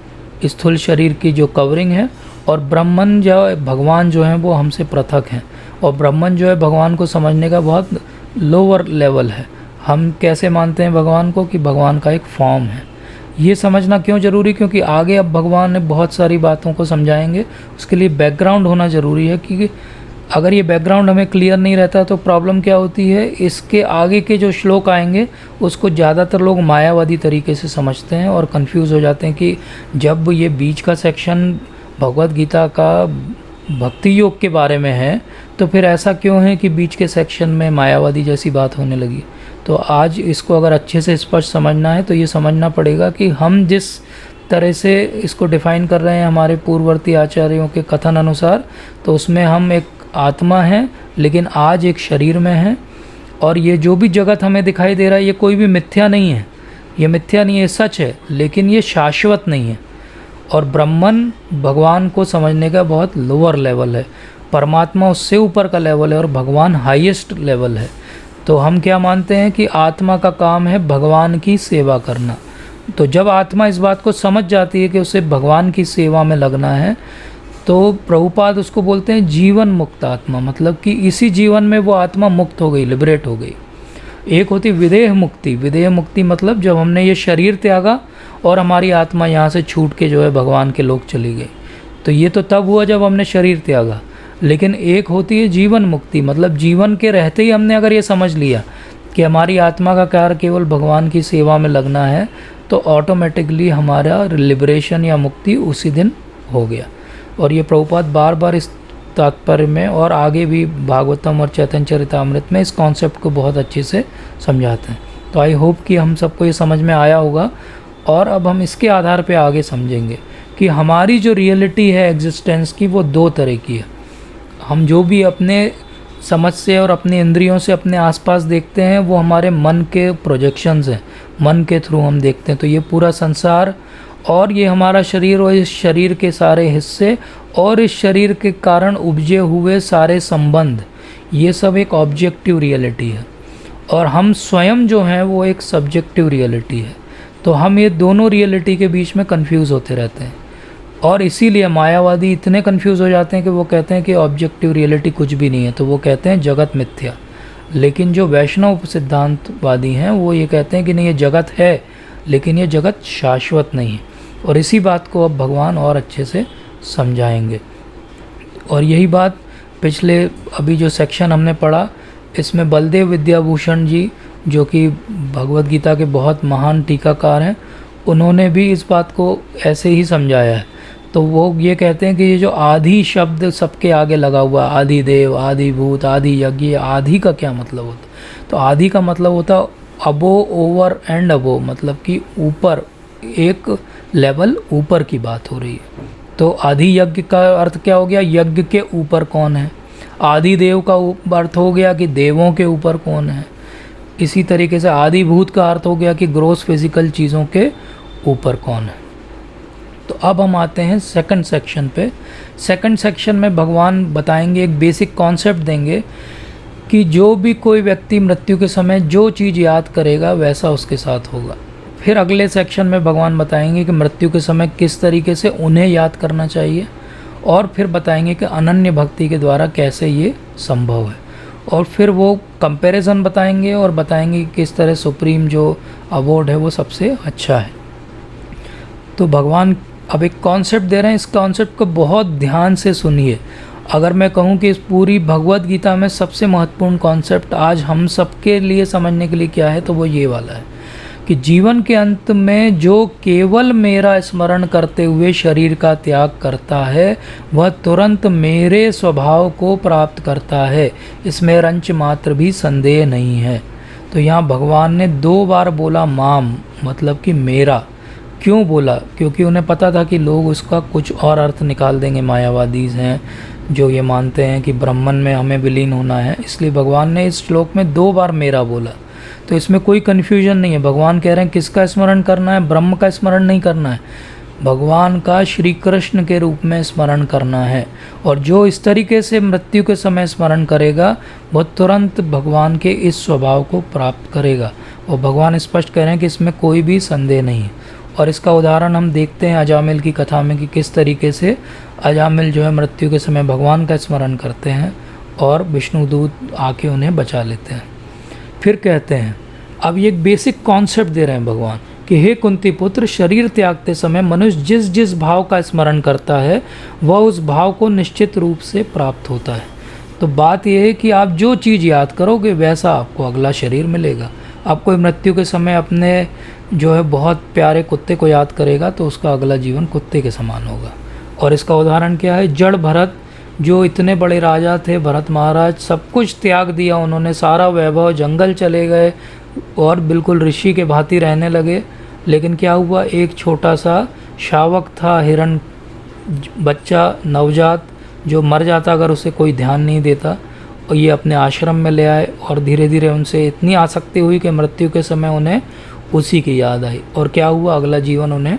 स्थूल शरीर की जो कवरिंग है, और ब्रह्मन जो भगवान जो है वो हमसे पृथक हैं। और ब्रह्मन जो है भगवान को समझने का बहुत लोअर लेवल है। हम कैसे मानते हैं भगवान को कि भगवान का एक फॉर्म है। ये समझना क्यों ज़रूरी, क्योंकि आगे अब भगवान ने बहुत सारी बातों को समझाएंगे, उसके लिए बैकग्राउंड होना ज़रूरी है। क्योंकि अगर ये बैकग्राउंड हमें क्लियर नहीं रहता तो प्रॉब्लम क्या होती है, इसके आगे के जो श्लोक आएंगे उसको ज़्यादातर लोग मायावादी तरीके से समझते हैं और कंफ्यूज हो जाते हैं कि जब ये बीच का सेक्शन भगवत गीता का भक्ति योग के बारे में है तो फिर ऐसा क्यों है कि बीच के सेक्शन में मायावादी जैसी बात होने लगी। तो आज इसको अगर अच्छे से स्पष्ट समझना है तो ये समझना पड़ेगा कि हम जिस तरह से इसको डिफ़ाइन कर रहे हैं हमारे पूर्ववर्ती आचार्यों के कथन अनुसार, तो उसमें हम एक आत्मा हैं लेकिन आज एक शरीर में हैं, और ये जो भी जगत हमें दिखाई दे रहा है ये कोई भी मिथ्या नहीं है, ये मिथ्या नहीं है, सच है, लेकिन ये शाश्वत नहीं है। और ब्रह्मन भगवान को समझने का बहुत लोअर लेवल है, परमात्मा उससे ऊपर का लेवल है और भगवान हाईएस्ट लेवल है। तो हम क्या मानते हैं कि आत्मा का काम है भगवान की सेवा करना। तो जब आत्मा इस बात को समझ जाती है कि उसे भगवान की सेवा में लगना है तो प्रभुपाद उसको बोलते हैं जीवन मुक्त आत्मा, मतलब कि इसी जीवन में वो आत्मा मुक्त हो गई, लिबरेट हो गई। एक होती विदेह मुक्ति, विदेह मुक्ति मतलब जब हमने ये शरीर त्यागा और हमारी आत्मा यहाँ से छूट के जो है भगवान के लोक चली गई, तो ये तो तब हुआ जब हमने शरीर त्यागा। लेकिन एक होती है जीवन मुक्ति, मतलब जीवन के रहते ही हमने अगर ये समझ लिया कि हमारी आत्मा का कार्य केवल भगवान की सेवा में लगना है तो ऑटोमेटिकली हमारा लिबरेशन या मुक्ति उसी दिन हो गया। और ये प्रभुपाद बार बार इस तात्पर्य में और आगे भी भागवतम और चैतन्य चरितामृत में इस कॉन्सेप्ट को बहुत अच्छे से समझाते हैं। तो आई होप कि हम सबको ये समझ में आया होगा, और अब हम इसके आधार पे आगे समझेंगे कि हमारी जो रियलिटी है एग्जिस्टेंस की वो दो तरह की है। हम जो भी अपने समझ से और अपने इंद्रियों से अपने आसपास देखते हैं वो हमारे मन के प्रोजेक्शंस हैं, मन के थ्रू हम देखते हैं। तो ये पूरा संसार और ये हमारा शरीर और इस शरीर के सारे हिस्से और इस शरीर के कारण उपजे हुए सारे संबंध, ये सब एक ऑब्जेक्टिव रियलिटी है, और हम स्वयं जो हैं वो एक सब्जेक्टिव रियलिटी है। तो हम ये दोनों रियलिटी के बीच में कंफ्यूज होते रहते हैं, और इसीलिए मायावादी इतने कंफ्यूज हो जाते हैं कि वो कहते हैं कि ऑब्जेक्टिव रियलिटी कुछ भी नहीं है, तो वो कहते हैं जगत मिथ्या। लेकिन जो वैष्णव सिद्धांतवादी हैं वो ये कहते हैं कि नहीं, ये जगत है लेकिन ये जगत शाश्वत नहीं है। और इसी बात को अब भगवान और अच्छे से समझाएंगे। और यही बात पिछले अभी जो सेक्शन हमने पढ़ा इसमें बलदेव विद्याभूषण जी, जो कि भगवत गीता के बहुत महान टीकाकार हैं, उन्होंने भी इस बात को ऐसे ही समझाया है। तो वो ये कहते हैं कि ये जो आदि शब्द सबके आगे लगा हुआ, आदि देव, आदि भूत, आदि यज्ञ, आदि का क्या मतलब होता है? तो आदि का मतलब होता है अबो, ओवर एंड अबो, मतलब कि ऊपर, एक लेवल ऊपर की बात हो रही है। तो आदि यज्ञ का अर्थ क्या हो गया, यज्ञ के ऊपर कौन है। आदि देव का अर्थ हो गया कि देवों के ऊपर कौन है। इसी तरीके से आदि भूत का अर्थ हो गया कि ग्रोस फिजिकल चीज़ों के ऊपर कौन है। तो अब हम आते हैं सेकंड सेक्शन पे। सेकंड सेक्शन में भगवान बताएंगे, एक बेसिक कॉन्सेप्ट देंगे कि जो भी कोई व्यक्ति मृत्यु के समय जो चीज़ याद करेगा वैसा उसके साथ होगा। फिर अगले सेक्शन में भगवान बताएंगे कि मृत्यु के समय किस तरीके से उन्हें याद करना चाहिए, और फिर बताएंगे कि अनन्य भक्ति के द्वारा कैसे ये संभव है। और फिर वो कंपैरिजन बताएंगे और बताएंगे कि किस तरह सुप्रीम जो अवॉर्ड है वो सबसे अच्छा है। तो भगवान अब एक कॉन्सेप्ट दे रहे हैं, इस कॉन्सेप्ट को बहुत ध्यान से सुनिए। अगर मैं कहूँ कि इस पूरी भगवत गीता में सबसे महत्वपूर्ण कॉन्सेप्ट आज हम सबके लिए समझने के लिए क्या है, तो वो ये वाला है कि जीवन के अंत में जो केवल मेरा स्मरण करते हुए शरीर का त्याग करता है वह तुरंत मेरे स्वभाव को प्राप्त करता है, इसमें रंच मात्र भी संदेह नहीं है। तो यहाँ भगवान ने 2 बार बोला माम, मतलब कि मेरा। क्यों बोला? क्योंकि उन्हें पता था कि लोग उसका कुछ और अर्थ निकाल देंगे। मायावादी हैं जो ये मानते हैं कि ब्रह्मन में हमें विलीन होना है, इसलिए भगवान ने इस श्लोक में 2 बार मेरा बोला। तो इसमें कोई कन्फ्यूजन नहीं है। भगवान कह रहे हैं किसका स्मरण करना है, ब्रह्म का स्मरण नहीं करना है, भगवान का श्री कृष्ण के रूप में स्मरण करना है। और जो इस तरीके से मृत्यु के समय स्मरण करेगा वह तुरंत भगवान के इस स्वभाव को प्राप्त करेगा। और भगवान स्पष्ट कह रहे हैं कि इसमें कोई भी संदेह नहीं है। और इसका उदाहरण हम देखते हैं अजामिल की कथा में कि किस तरीके से अजामिल जो है मृत्यु के समय भगवान का स्मरण करते हैं और विष्णुदूत आके उन्हें बचा लेते हैं। फिर कहते हैं, अब ये एक बेसिक कॉन्सेप्ट दे रहे हैं भगवान कि हे कुंती पुत्र, शरीर त्यागते समय मनुष्य जिस जिस भाव का स्मरण करता है वह उस भाव को निश्चित रूप से प्राप्त होता है। तो बात यह है कि आप जो चीज़ याद करोगे वैसा आपको अगला शरीर मिलेगा। आप कोई मृत्यु के समय अपने जो है बहुत प्यारे कुत्ते को याद करेगा तो उसका अगला जीवन कुत्ते के समान होगा। और इसका उदाहरण क्या है? जड़ भरत, जो इतने बड़े राजा थे, भरत महाराज, सब कुछ त्याग दिया उन्होंने, सारा वैभव, जंगल चले गए और बिल्कुल ऋषि के भांति रहने लगे। लेकिन क्या हुआ? एक छोटा सा शावक था, हिरण बच्चा नवजात, जो मर जाता अगर उसे कोई ध्यान नहीं देता, और ये अपने आश्रम में ले आए और धीरे धीरे उनसे इतनी आसक्ति हुई कि मृत्यु के समय उन्हें उसी की याद आई। और क्या हुआ? अगला जीवन उन्हें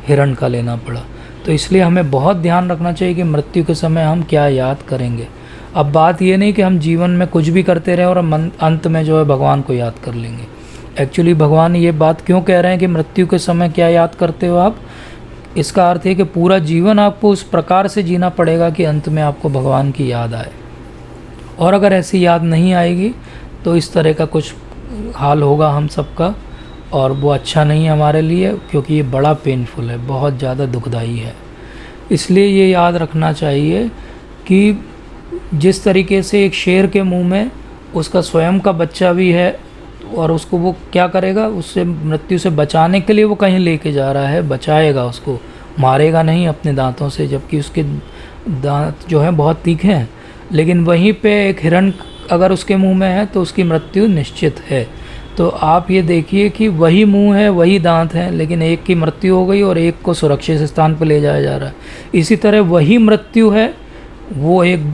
हिरण का लेना पड़ा। तो इसलिए हमें बहुत ध्यान रखना चाहिए कि मृत्यु के समय हम क्या याद करेंगे। अब बात ये नहीं कि हम जीवन में कुछ भी करते रहें और अंत में जो है भगवान को याद कर लेंगे। एक्चुअली भगवान ये बात क्यों कह रहे हैं कि मृत्यु के समय क्या याद करते हो आप? इसका अर्थ है कि पूरा जीवन आपको उस प्रकार से जीना पड़ेगा कि अंत में आपको भगवान की याद आए। और अगर ऐसी याद नहीं आएगी तो इस तरह का कुछ हाल होगा हम सबका, और वो अच्छा नहीं है हमारे लिए, क्योंकि ये बड़ा पेनफुल है, बहुत ज़्यादा दुखदाई है। इसलिए ये याद रखना चाहिए कि जिस तरीके से एक शेर के मुंह में उसका स्वयं का बच्चा भी है और उसको वो क्या करेगा, उससे मृत्यु से बचाने के लिए वो कहीं लेके जा रहा है, बचाएगा उसको, मारेगा नहीं अपने दांतों से, जबकि उसके दांत जो हैं बहुत तीखे हैं। लेकिन वहीं पे एक हिरण अगर उसके मुंह में है तो उसकी मृत्यु निश्चित है। तो आप ये देखिए कि वही मुंह है, वही दांत हैं, लेकिन एक की मृत्यु हो गई और एक को सुरक्षित स्थान पर ले जाया जा रहा है। इसी तरह वही मृत्यु है वो एक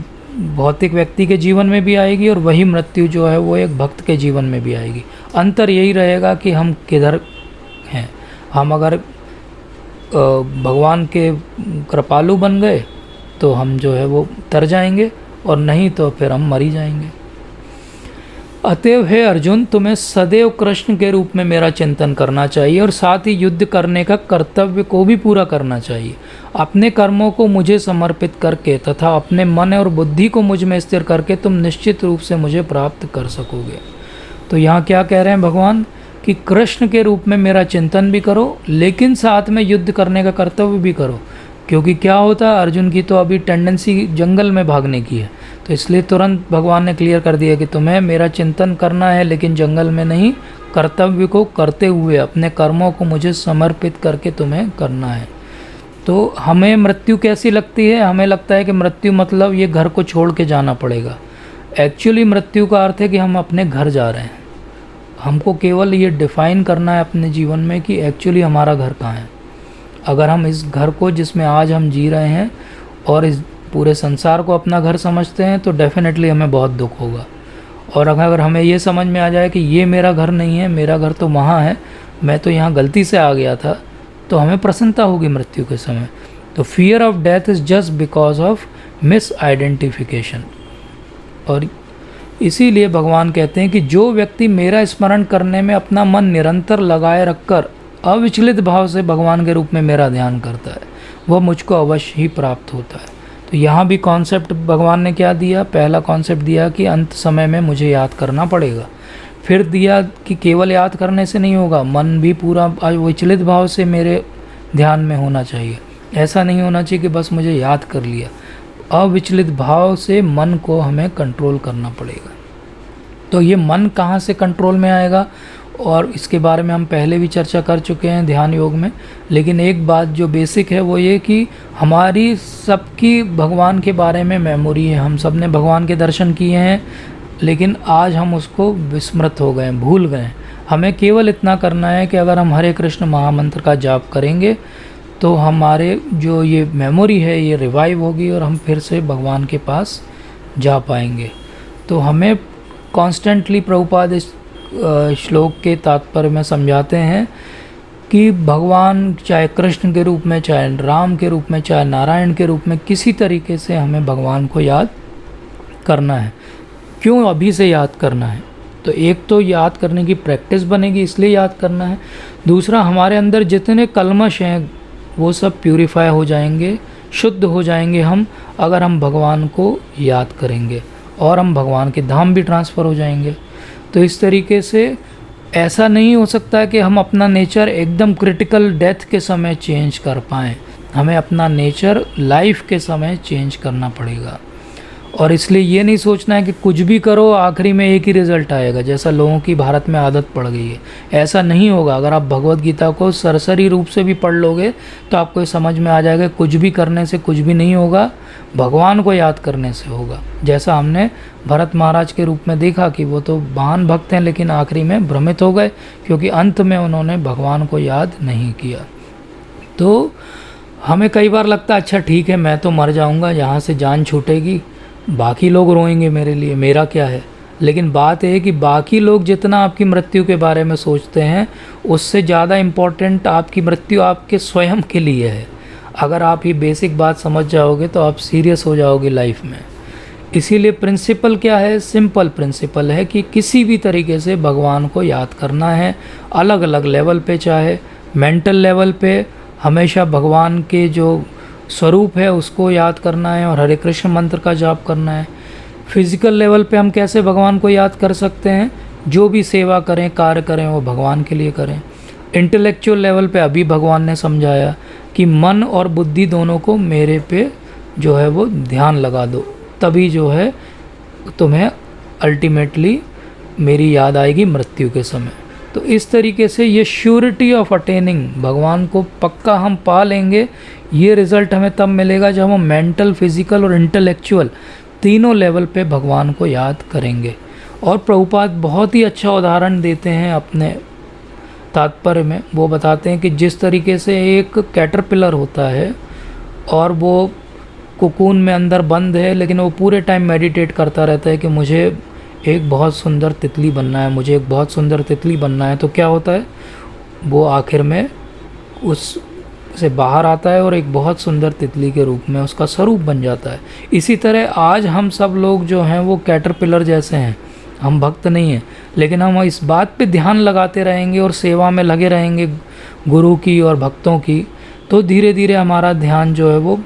भौतिक व्यक्ति के जीवन में भी आएगी और वही मृत्यु जो है वो एक भक्त के जीवन में भी आएगी। अंतर यही रहेगा कि हम किधर हैं। हम अगर भगवान के कृपालु बन गए तो हम जो है वो तर जाएंगे, और नहीं तो फिर हम मर ही जाएंगे। अतएव हे अर्जुन, तुम्हें सदैव कृष्ण के रूप में मेरा चिंतन करना चाहिए और साथ ही युद्ध करने का कर्तव्य को भी पूरा करना चाहिए। अपने कर्मों को मुझे समर्पित करके तथा अपने मन और बुद्धि को मुझ में स्थिर करके तुम निश्चित रूप से मुझे प्राप्त कर सकोगे। तो यहाँ क्या कह रहे हैं भगवान कि कृष्ण के रूप में मेरा चिंतन भी करो, लेकिन साथ में युद्ध करने का कर्तव्य भी करो। क्योंकि क्या होता है, अर्जुन की तो अभी टेंडेंसी जंगल में भागने की है, तो इसलिए तुरंत भगवान ने क्लियर कर दिया कि तुम्हें मेरा चिंतन करना है, लेकिन जंगल में नहीं, कर्तव्य को करते हुए अपने कर्मों को मुझे समर्पित करके तुम्हें करना है। तो हमें मृत्यु कैसी लगती है? हमें लगता है कि मृत्यु मतलब ये घर को छोड़ के जाना पड़ेगा। एक्चुअली मृत्यु का अर्थ है कि हम अपने घर जा रहे हैं। हमको केवल ये डिफ़ाइन करना है अपने जीवन में कि एक्चुअली हमारा घर कहाँ है। अगर हम इस घर को जिसमें आज हम जी रहे हैं और इस पूरे संसार को अपना घर समझते हैं तो डेफिनेटली हमें बहुत दुख होगा। और अगर हमें ये समझ में आ जाए कि ये मेरा घर नहीं है, मेरा घर तो वहाँ है, मैं तो यहाँ गलती से आ गया था, तो हमें प्रसन्नता होगी मृत्यु के समय। तो fear of death is just because of miss identification. और इसीलिए भगवान कहते हैं कि जो व्यक्ति मेरा स्मरण करने में अपना मन निरंतर लगाए रखकर अविचलित भाव से भगवान के रूप में मेरा ध्यान करता है, वह मुझको अवश्य ही प्राप्त होता है। तो यहाँ भी कॉन्सेप्ट भगवान ने क्या दिया? पहला कॉन्सेप्ट दिया कि अंत समय में मुझे याद करना पड़ेगा। फिर दिया कि केवल याद करने से नहीं होगा, मन भी पूरा विचलित भाव से मेरे ध्यान में होना चाहिए। ऐसा नहीं होना चाहिए कि बस मुझे याद कर लिया। अविचलित भाव से मन को हमें कंट्रोल करना पड़ेगा। तो ये मन कहाँ से कंट्रोल में आएगा, और इसके बारे में हम पहले भी चर्चा कर चुके हैं ध्यान योग में। लेकिन एक बात जो बेसिक है वो ये कि हमारी सबकी भगवान के बारे में मेमोरी है। हम सब ने भगवान के दर्शन किए हैं, लेकिन आज हम उसको विस्मृत हो गए, भूल गए। हमें केवल इतना करना है कि अगर हम हरे कृष्ण महामंत्र का जाप करेंगे तो हमारे जो ये मेमोरी है ये रिवाइव होगी और हम फिर से भगवान के पास जा पाएंगे। तो हमें कॉन्स्टेंटली प्रभुपाद इस श्लोक के तात्पर्य में समझाते हैं कि भगवान चाहे कृष्ण के रूप में, चाहे राम के रूप में, चाहे नारायण के रूप में, किसी तरीके से हमें भगवान को याद करना है। क्यों अभी से याद करना है? तो एक तो याद करने की प्रैक्टिस बनेगी, इसलिए याद करना है। दूसरा, हमारे अंदर जितने कल्मश हैं वो सब प्यूरिफाई हो जाएंगे, शुद्ध हो जाएंगे हम, अगर हम भगवान को याद करेंगे, और हम भगवान के धाम भी ट्रांसफ़र हो जाएंगे। तो इस तरीके से ऐसा नहीं हो सकता है कि हम अपना नेचर एकदम क्रिटिकल डेथ के समय चेंज कर पाएँ। हमें अपना नेचर लाइफ के समय चेंज करना पड़ेगा। और इसलिए ये नहीं सोचना है कि कुछ भी करो आखिरी में एक ही रिज़ल्ट आएगा, जैसा लोगों की भारत में आदत पड़ गई है। ऐसा नहीं होगा। अगर आप भगवत गीता को सरसरी रूप से भी पढ़ लोगे तो आपको ये समझ में आ जाएगा कुछ भी करने से कुछ भी नहीं होगा, भगवान को याद करने से होगा। जैसा हमने भरत महाराज के रूप में देखा कि वो तो महान भक्त हैं लेकिन आखिरी में भ्रमित हो गए क्योंकि अंत में उन्होंने भगवान को याद नहीं किया। तो हमें कई बार लगता है अच्छा ठीक है मैं तो मर जाऊंगा, यहाँ से जान छूटेगी, बाकी लोग रोएंगे मेरे लिए, मेरा क्या है। लेकिन बात यह है कि बाकी लोग जितना आपकी मृत्यु के बारे में सोचते हैं उससे ज़्यादा इम्पोर्टेंट आपकी मृत्यु आपके स्वयं के लिए है। अगर आप ये बेसिक बात समझ जाओगे तो आप सीरियस हो जाओगे लाइफ में। इसीलिए प्रिंसिपल क्या है, सिंपल प्रिंसिपल है कि किसी भी तरीके से भगवान को याद करना है, अलग अलग लेवल पे, चाहे मेंटल लेवल पे हमेशा भगवान के जो स्वरूप है उसको याद करना है और हरे कृष्ण मंत्र का जाप करना है। फिज़िकल लेवल पे हम कैसे भगवान को याद कर सकते हैं, जो भी सेवा करें कार्य करें वो भगवान के लिए करें। इंटेलेक्चुअल लेवल पे अभी भगवान ने समझाया कि मन और बुद्धि दोनों को मेरे पे जो है वो ध्यान लगा दो, तभी जो है तुम्हें अल्टीमेटली मेरी याद आएगी मृत्यु के समय। तो इस तरीके से ये श्योरिटी ऑफ अटेनिंग, भगवान को पक्का हम पा लेंगे, ये रिज़ल्ट हमें तब मिलेगा जब हम मेंटल, फिज़िकल और इंटेलेक्चुअल तीनों लेवल पे भगवान को याद करेंगे। और प्रभुपाद बहुत ही अच्छा उदाहरण देते हैं अपने तात्पर्य में। वो बताते हैं कि जिस तरीके से एक कैटरपिलर होता है और वो कोकून में अंदर बंद है लेकिन वो पूरे टाइम मेडिटेट करता रहता है कि मुझे एक बहुत सुंदर तितली बनना है, मुझे एक बहुत सुंदर तितली बनना है, तो क्या होता है वो आखिर में उस से बाहर आता है और एक बहुत सुंदर तितली के रूप में उसका स्वरूप बन जाता है। इसी तरह आज हम सब लोग जो हैं वो कैटरपिलर जैसे हैं, हम भक्त नहीं हैं, लेकिन हम इस बात पे ध्यान लगाते रहेंगे और सेवा में लगे रहेंगे गुरु की और भक्तों की, तो धीरे धीरे हमारा ध्यान जो है वो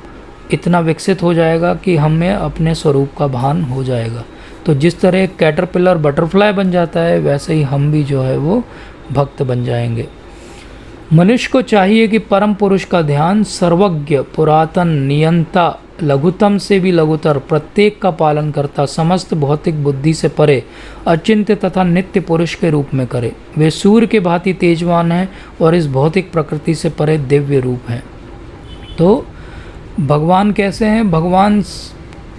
इतना विकसित हो जाएगा कि हमें अपने स्वरूप का भान हो जाएगा। तो जिस तरह कैटरपिलर बटरफ्लाई बन जाता है वैसे ही हम भी जो है वो भक्त बन जाएंगे। मनुष्य को चाहिए कि परम पुरुष का ध्यान सर्वज्ञ, पुरातन, नियंता, लघुतम से भी लघुतर, प्रत्येक का पालन करता, समस्त भौतिक बुद्धि से परे, अचिंत्य तथा नित्य पुरुष के रूप में करे। वे सूर्य के भांति तेजवान हैं और इस भौतिक प्रकृति से परे दिव्य रूप हैं। तो भगवान कैसे हैं, भगवान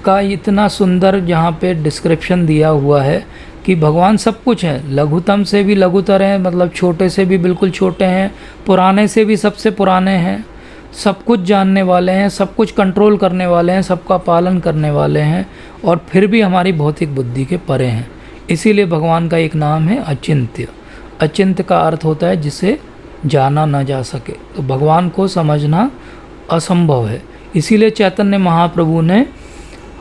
का इतना सुंदर यहाँ पे डिस्क्रिप्शन दिया हुआ है कि भगवान सब कुछ है, लघुतम से भी लघुतर हैं, मतलब छोटे से भी बिल्कुल छोटे हैं, पुराने से भी सबसे पुराने हैं, सब कुछ जानने वाले हैं, सब कुछ कंट्रोल करने वाले हैं, सबका पालन करने वाले हैं और फिर भी हमारी भौतिक बुद्धि के परे हैं। इसीलिए भगवान का एक नाम है अचिंत्य। अचिंत्य का अर्थ होता है जिसे जाना ना जा सके। तो भगवान को समझना असंभव है। इसीलिए चैतन्य महाप्रभु ने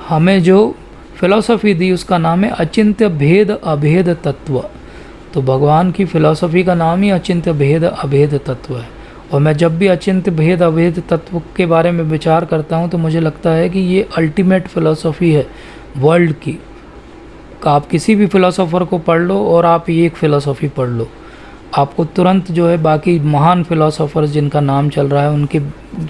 हमें जो फिलॉसफी दी उसका नाम है अचिंत्य भेद अभेद तत्व। तो भगवान की फिलॉसफी का नाम ही अचिंत्य भेद अभेद तत्व है। और मैं जब भी अचिंत्य भेद अभेद तत्व के बारे में विचार करता हूँ तो मुझे लगता है कि ये अल्टीमेट फिलॉसफी है वर्ल्ड की। आप किसी भी फिलोसोफर को पढ़ लो और आप ये एक फ़िलोसॉफ़ी पढ़ लो, आपको तुरंत जो है बाकी महान फिलोसोफर्स जिनका नाम चल रहा है उनके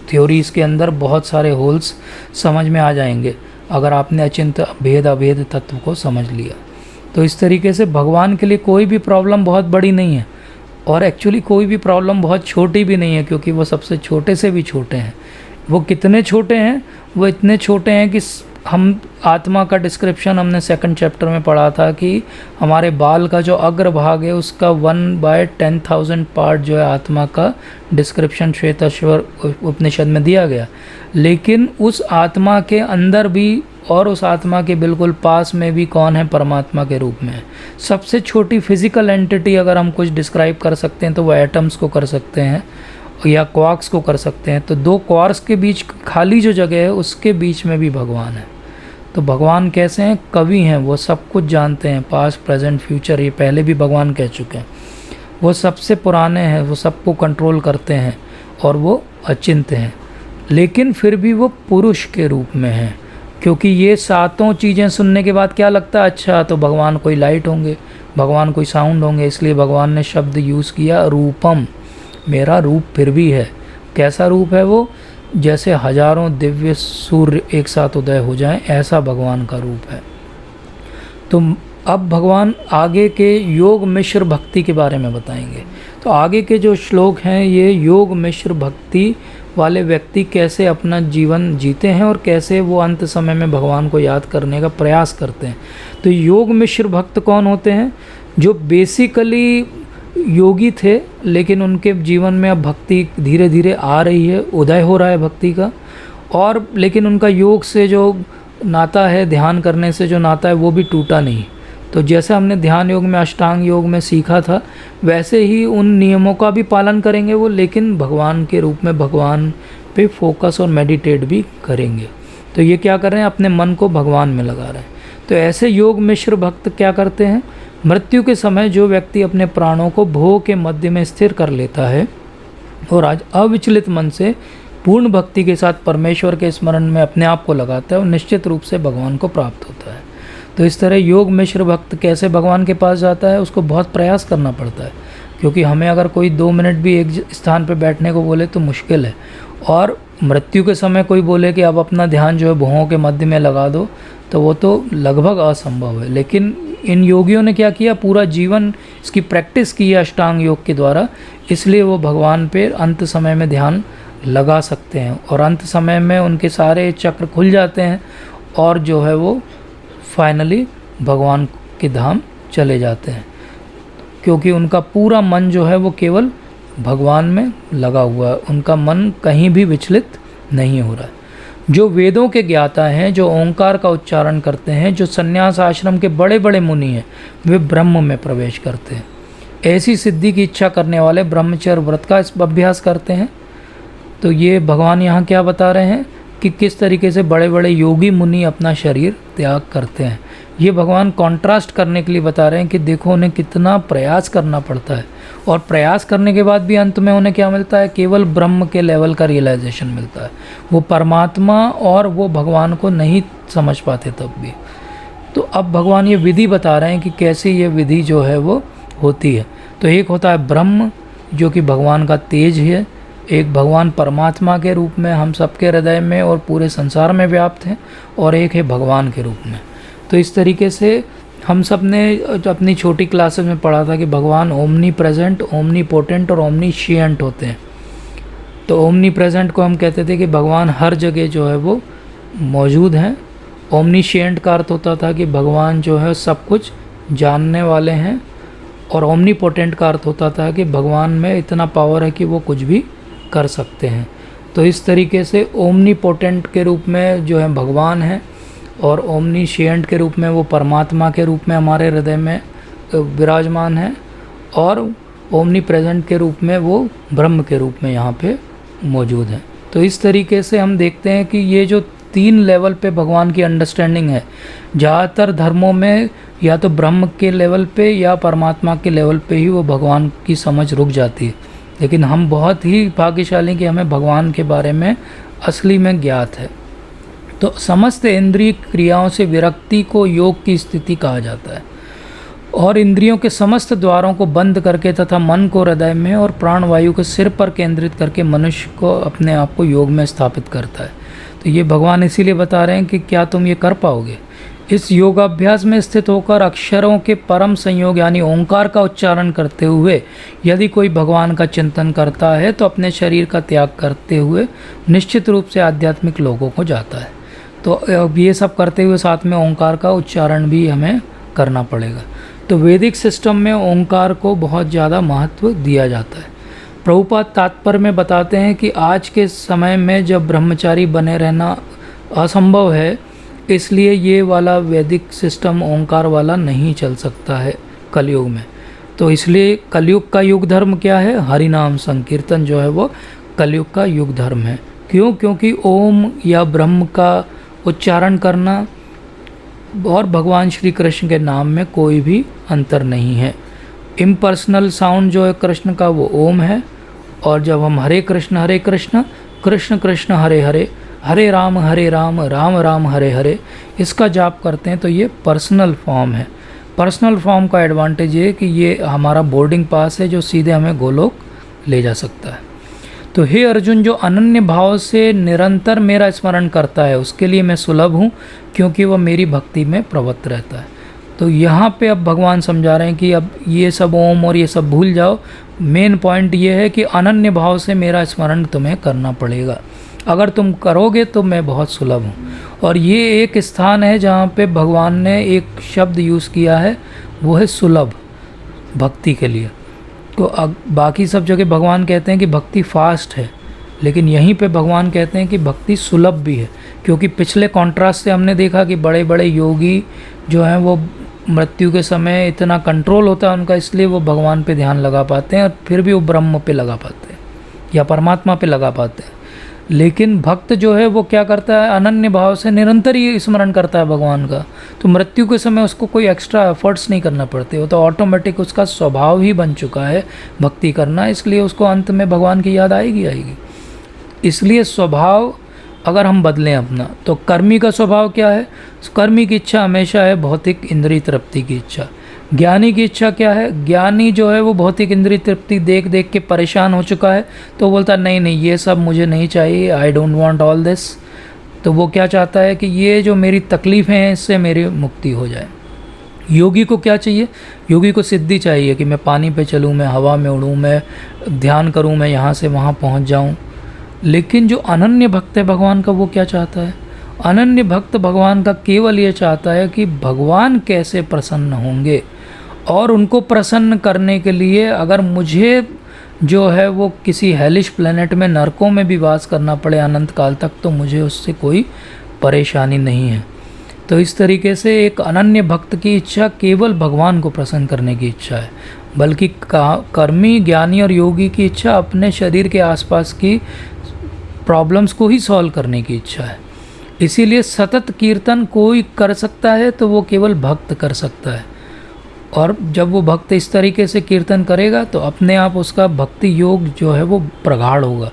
थ्योरीज़ के अंदर बहुत सारे होल्स समझ में आ जाएंगे अगर आपने अचिंत्य भेद अभेद तत्व को समझ लिया। तो इस तरीके से भगवान के लिए कोई भी प्रॉब्लम बहुत बड़ी नहीं है और एक्चुअली कोई भी प्रॉब्लम बहुत छोटी भी नहीं है, क्योंकि वो सबसे छोटे से भी छोटे हैं। वो कितने छोटे हैं, वो इतने छोटे हैं कि हम आत्मा का डिस्क्रिप्शन हमने 2nd चैप्टर में पढ़ा था कि हमारे बाल का जो अग्रभाग है उसका 1/10,000 पार्ट जो है आत्मा का डिस्क्रिप्शन श्वेताश्वर उपनिषद में दिया गया। लेकिन उस आत्मा के अंदर भी और उस आत्मा के बिल्कुल पास में भी कौन है, परमात्मा के रूप में है। सबसे छोटी फिजिकल एंटिटी अगर हम कुछ डिस्क्राइब कर सकते हैं तो वो एटम्स को कर सकते हैं या क्वार्क्स को कर सकते हैं। तो 2 क्वार्क्स के बीच खाली जो जगह है उसके बीच में भी भगवान है। तो भगवान कैसे हैं, कवि हैं, वो सब कुछ जानते हैं, पास्ट प्रेजेंट फ्यूचर, ये पहले भी भगवान कह चुके हैं। वो सबसे पुराने हैं, वो सबको कंट्रोल करते हैं और वो अचिंत्य हैं। लेकिन फिर भी वो पुरुष के रूप में हैं, क्योंकि ये 7 चीज़ें सुनने के बाद क्या लगता है, अच्छा तो भगवान कोई लाइट होंगे, भगवान कोई साउंड होंगे, इसलिए भगवान ने शब्द यूज़ किया रूपम, मेरा रूप फिर भी है। कैसा रूप है वो? जैसे हजारों दिव्य सूर्य एक साथ उदय हो जाएं, ऐसा भगवान का रूप है। तो अब भगवान आगे के योग मिश्र भक्ति के बारे में बताएंगे। तो आगे के जो श्लोक हैं ये योग मिश्र भक्ति वाले व्यक्ति कैसे अपना जीवन जीते हैं और कैसे वो अंत समय में भगवान को याद करने का प्रयास करते हैं। तो योग मिश्र भक्त कौन होते हैं? जो बेसिकली योगी थे लेकिन उनके जीवन में अब भक्ति धीरे धीरे आ रही है, उदय हो रहा है भक्ति का, और लेकिन उनका योग से जो नाता है, ध्यान करने से जो नाता है वो भी टूटा नहीं। तो जैसे हमने ध्यान योग में, अष्टांग योग में सीखा था, वैसे ही उन नियमों का भी पालन करेंगे वो, लेकिन भगवान के रूप में भगवान पे फोकस और मेडिटेट भी करेंगे। तो ये क्या कर रहे हैं? अपने मन को भगवान में लगा रहे हैं। तो ऐसे योग मिश्र भक्त क्या करते हैं? मृत्यु के समय जो व्यक्ति अपने प्राणों को भोग के मध्य में स्थिर कर लेता है और आज अविचलित मन से पूर्ण भक्ति के साथ परमेश्वर के स्मरण में अपने आप को लगाता है और निश्चित रूप से भगवान को प्राप्त होता है। तो इस तरह योग मिश्र भक्त कैसे भगवान के पास जाता है? उसको बहुत प्रयास करना पड़ता है, क्योंकि हमें अगर कोई 2 मिनट भी एक स्थान पर बैठने को बोले तो मुश्किल है, और मृत्यु के समय कोई बोले कि अब अपना ध्यान जो है भुवों के मध्य में लगा दो, तो वो तो लगभग असंभव है। लेकिन इन योगियों ने क्या किया? पूरा जीवन इसकी प्रैक्टिस की है अष्टांग योग के द्वारा, इसलिए वो भगवान पे अंत समय में ध्यान लगा सकते हैं और अंत समय में उनके सारे चक्र खुल जाते हैं और जो है वो फाइनली भगवान के धाम चले जाते हैं, क्योंकि उनका पूरा मन जो है वो केवल भगवान में लगा हुआ है, उनका मन कहीं भी विचलित नहीं हो रहा है। जो वेदों के ज्ञाता हैं, जो ओंकार का उच्चारण करते हैं, जो संन्यास आश्रम के बड़े बड़े मुनि हैं, वे ब्रह्म में प्रवेश करते हैं। ऐसी सिद्धि की इच्छा करने वाले ब्रह्मचर्य व्रत का अभ्यास करते हैं। तो ये भगवान यहाँ क्या बता रहे हैं कि किस तरीके से बड़े बड़े योगी मुनि अपना शरीर त्याग करते हैं। ये भगवान कॉन्ट्रास्ट करने के लिए बता रहे हैं कि देखो उन्हें कितना प्रयास करना पड़ता है, और प्रयास करने के बाद भी अंत में उन्हें क्या मिलता है? केवल ब्रह्म के लेवल का रियलाइजेशन मिलता है। वो परमात्मा और वो भगवान को नहीं समझ पाते तब भी। तो अब भगवान ये विधि बता रहे हैं कि कैसे ये विधि जो है वो होती है। तो एक होता है ब्रह्म, जो कि भगवान का तेज है, एक भगवान परमात्मा के रूप में हम सबके हृदय में और पूरे संसार में व्याप्त हैं, और एक है भगवान के रूप में। तो इस तरीके से हम सब ने अपनी छोटी क्लासेस में पढ़ा था कि भगवान ओमनी प्रेजेंट, ओमनी पोटेंट और ओमनीशिएंट होते हैं। तो ओमनी प्रेजेंट को हम कहते थे कि भगवान हर जगह जो है वो मौजूद हैं। ओमनीशिएंट का अर्थ होता था कि भगवान जो है सब कुछ जानने वाले हैं, और ओमनी पोटेंट का अर्थ होता था कि भगवान में इतना पावर है कि वो कुछ भी कर सकते हैं। तो इस तरीके से ओमनी पोटेंट के रूप में जो है भगवान है, और ओमनीशिएंट के रूप में वो परमात्मा के रूप में हमारे हृदय में विराजमान है, और ओमनी प्रेजेंट के रूप में वो ब्रह्म के रूप में यहाँ पे मौजूद है। तो इस तरीके से हम देखते हैं कि ये जो 3 लेवल पे भगवान की अंडरस्टैंडिंग है, ज़्यादातर धर्मों में या तो ब्रह्म के लेवल पे या परमात्मा के लेवल पे ही वो भगवान की समझ रुक जाती है। लेकिन हम बहुत ही भाग्यशाली कि हमें भगवान के बारे में असली में ज्ञात है। तो समस्त इंद्रिय क्रियाओं से विरक्ति को योग की स्थिति कहा जाता है, और इंद्रियों के समस्त द्वारों को बंद करके तथा मन को हृदय में और प्राणवायु को सिर पर केंद्रित करके मनुष्य को अपने आप को योग में स्थापित करता है। तो ये भगवान इसीलिए बता रहे हैं कि क्या तुम ये कर पाओगे? इस योगाभ्यास में स्थित होकर अक्षरों के परम संयोग यानी ओंकार का उच्चारण करते हुए यदि कोई भगवान का चिंतन करता है तो अपने शरीर का त्याग करते हुए निश्चित रूप से आध्यात्मिक लोगों को जाता है। तो अब ये सब करते हुए साथ में ओंकार का उच्चारण भी हमें करना पड़ेगा। तो वैदिक सिस्टम में ओंकार को बहुत ज़्यादा महत्व दिया जाता है। प्रभुपाद तात्पर्य में बताते हैं कि आज के समय में जब ब्रह्मचारी बने रहना असंभव है, इसलिए ये वाला वैदिक सिस्टम ओंकार वाला नहीं चल सकता है कलयुग में। तो इसलिए कलयुग का युग धर्म क्या है? हरिनाम संकीर्तन जो है वो कलयुग का युग धर्म है। क्यों? क्योंकि ओम या ब्रह्म का उच्चारण करना और भगवान श्री कृष्ण के नाम में कोई भी अंतर नहीं है। इम्पर्सनल साउंड जो है कृष्ण का वो ओम है, और जब हम हरे कृष्ण कृष्ण कृष्ण हरे हरे, हरे राम राम राम हरे हरे इसका जाप करते हैं तो ये पर्सनल फॉर्म है। पर्सनल फॉर्म का एडवांटेज ये है कि ये हमारा बोर्डिंग पास है जो सीधे हमें गोलोक ले जा सकता है। तो हे अर्जुन, जो अनन्य भाव से निरंतर मेरा स्मरण करता है उसके लिए मैं सुलभ हूँ, क्योंकि वह मेरी भक्ति में प्रवृत्त रहता है। तो यहाँ पे अब भगवान समझा रहे हैं कि अब ये सब ओम और ये सब भूल जाओ, मेन पॉइंट ये है कि अनन्य भाव से मेरा स्मरण तुम्हें करना पड़ेगा। अगर तुम करोगे तो मैं बहुत सुलभ हूँ। और ये एक स्थान है जहाँ पे भगवान ने एक शब्द यूज़ किया है, वो है सुलभ, भक्ति के लिए। तो बाकी सब जगह भगवान कहते हैं कि भक्ति फास्ट है, लेकिन यहीं पे भगवान कहते हैं कि भक्ति सुलभ भी है। क्योंकि पिछले कॉन्ट्रास्ट से हमने देखा कि बड़े बड़े योगी जो हैं वो मृत्यु के समय इतना कंट्रोल होता है उनका, इसलिए वो भगवान पे ध्यान लगा पाते हैं और फिर भी वो ब्रह्म पे लगा पाते हैं या परमात्मा पे लगा पाते हैं। लेकिन भक्त जो है वो क्या करता है, अनन्य भाव से निरंतर ही स्मरण करता है भगवान का, तो मृत्यु के समय उसको कोई एक्स्ट्रा एफर्ट्स नहीं करना पड़ते, वो तो ऑटोमेटिक उसका स्वभाव ही बन चुका है भक्ति करना, इसलिए उसको अंत में भगवान की याद आएगी। इसलिए स्वभाव अगर हम बदलें अपना, तो कर्मी का स्वभाव क्या है, कर्मी की इच्छा हमेशा है भौतिक इंद्रिय तृप्ति की इच्छा। ज्ञानी की इच्छा क्या है, ज्ञानी जो है वो भौतिक इंद्रिय तृप्ति देख देख के परेशान हो चुका है, तो बोलता नहीं नहीं ये सब मुझे नहीं चाहिए, I don't want all this. तो वो क्या चाहता है कि ये जो मेरी तकलीफ़ें हैं इससे मेरी मुक्ति हो जाए। योगी को क्या चाहिए, योगी को सिद्धि चाहिए कि मैं पानी पे चलूँ, मैं हवा में उड़ूँ, मैं ध्यान करूँ, मैं यहाँ से वहाँ पहुँच जाऊँ। लेकिन जो अनन्य भक्त है भगवान का, वो क्या चाहता है, अनन्य भक्त भगवान का केवल ये चाहता है कि भगवान कैसे प्रसन्न होंगे, और उनको प्रसन्न करने के लिए अगर मुझे जो है वो किसी हेलिश प्लेनेट में, नरकों में भी वास करना पड़े अनंत काल तक, तो मुझे उससे कोई परेशानी नहीं है। तो इस तरीके से एक अनन्य भक्त की इच्छा केवल भगवान को प्रसन्न करने की इच्छा है, बल्कि कर्मी, ज्ञानी और योगी की इच्छा अपने शरीर के आसपास की प्रॉब्लम्स को ही सॉल्व करने की इच्छा है। इसीलिए सतत कीर्तन कोई कर सकता है तो वो केवल भक्त कर सकता है। और जब वो भक्त इस तरीके से कीर्तन करेगा तो अपने आप उसका भक्ति योग जो है वो प्रगाढ़ होगा,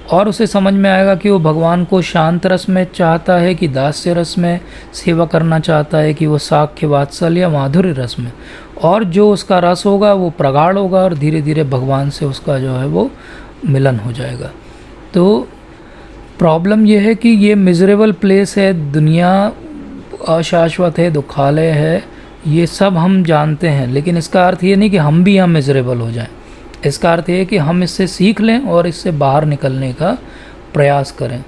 और उसे समझ में आएगा कि वो भगवान को शांत रस में चाहता है कि दास्य रस में सेवा करना चाहता है, कि वो साख्य, वात्सल्य या माधुर्य रस में। और जो उसका रस होगा वो प्रगाढ़ होगा और धीरे धीरे भगवान से उसका जो है वो मिलन हो जाएगा। तो प्रॉब्लम ये है कि ये मिजरेबल प्लेस है, दुनिया अशाश्वत है, दुखालय है, ये सब हम जानते हैं, लेकिन इसका अर्थ ये नहीं कि हम भी यहाँ मिजरेबल हो जाएं। इसका अर्थ ये है कि हम इससे सीख लें और इससे बाहर निकलने का प्रयास करें।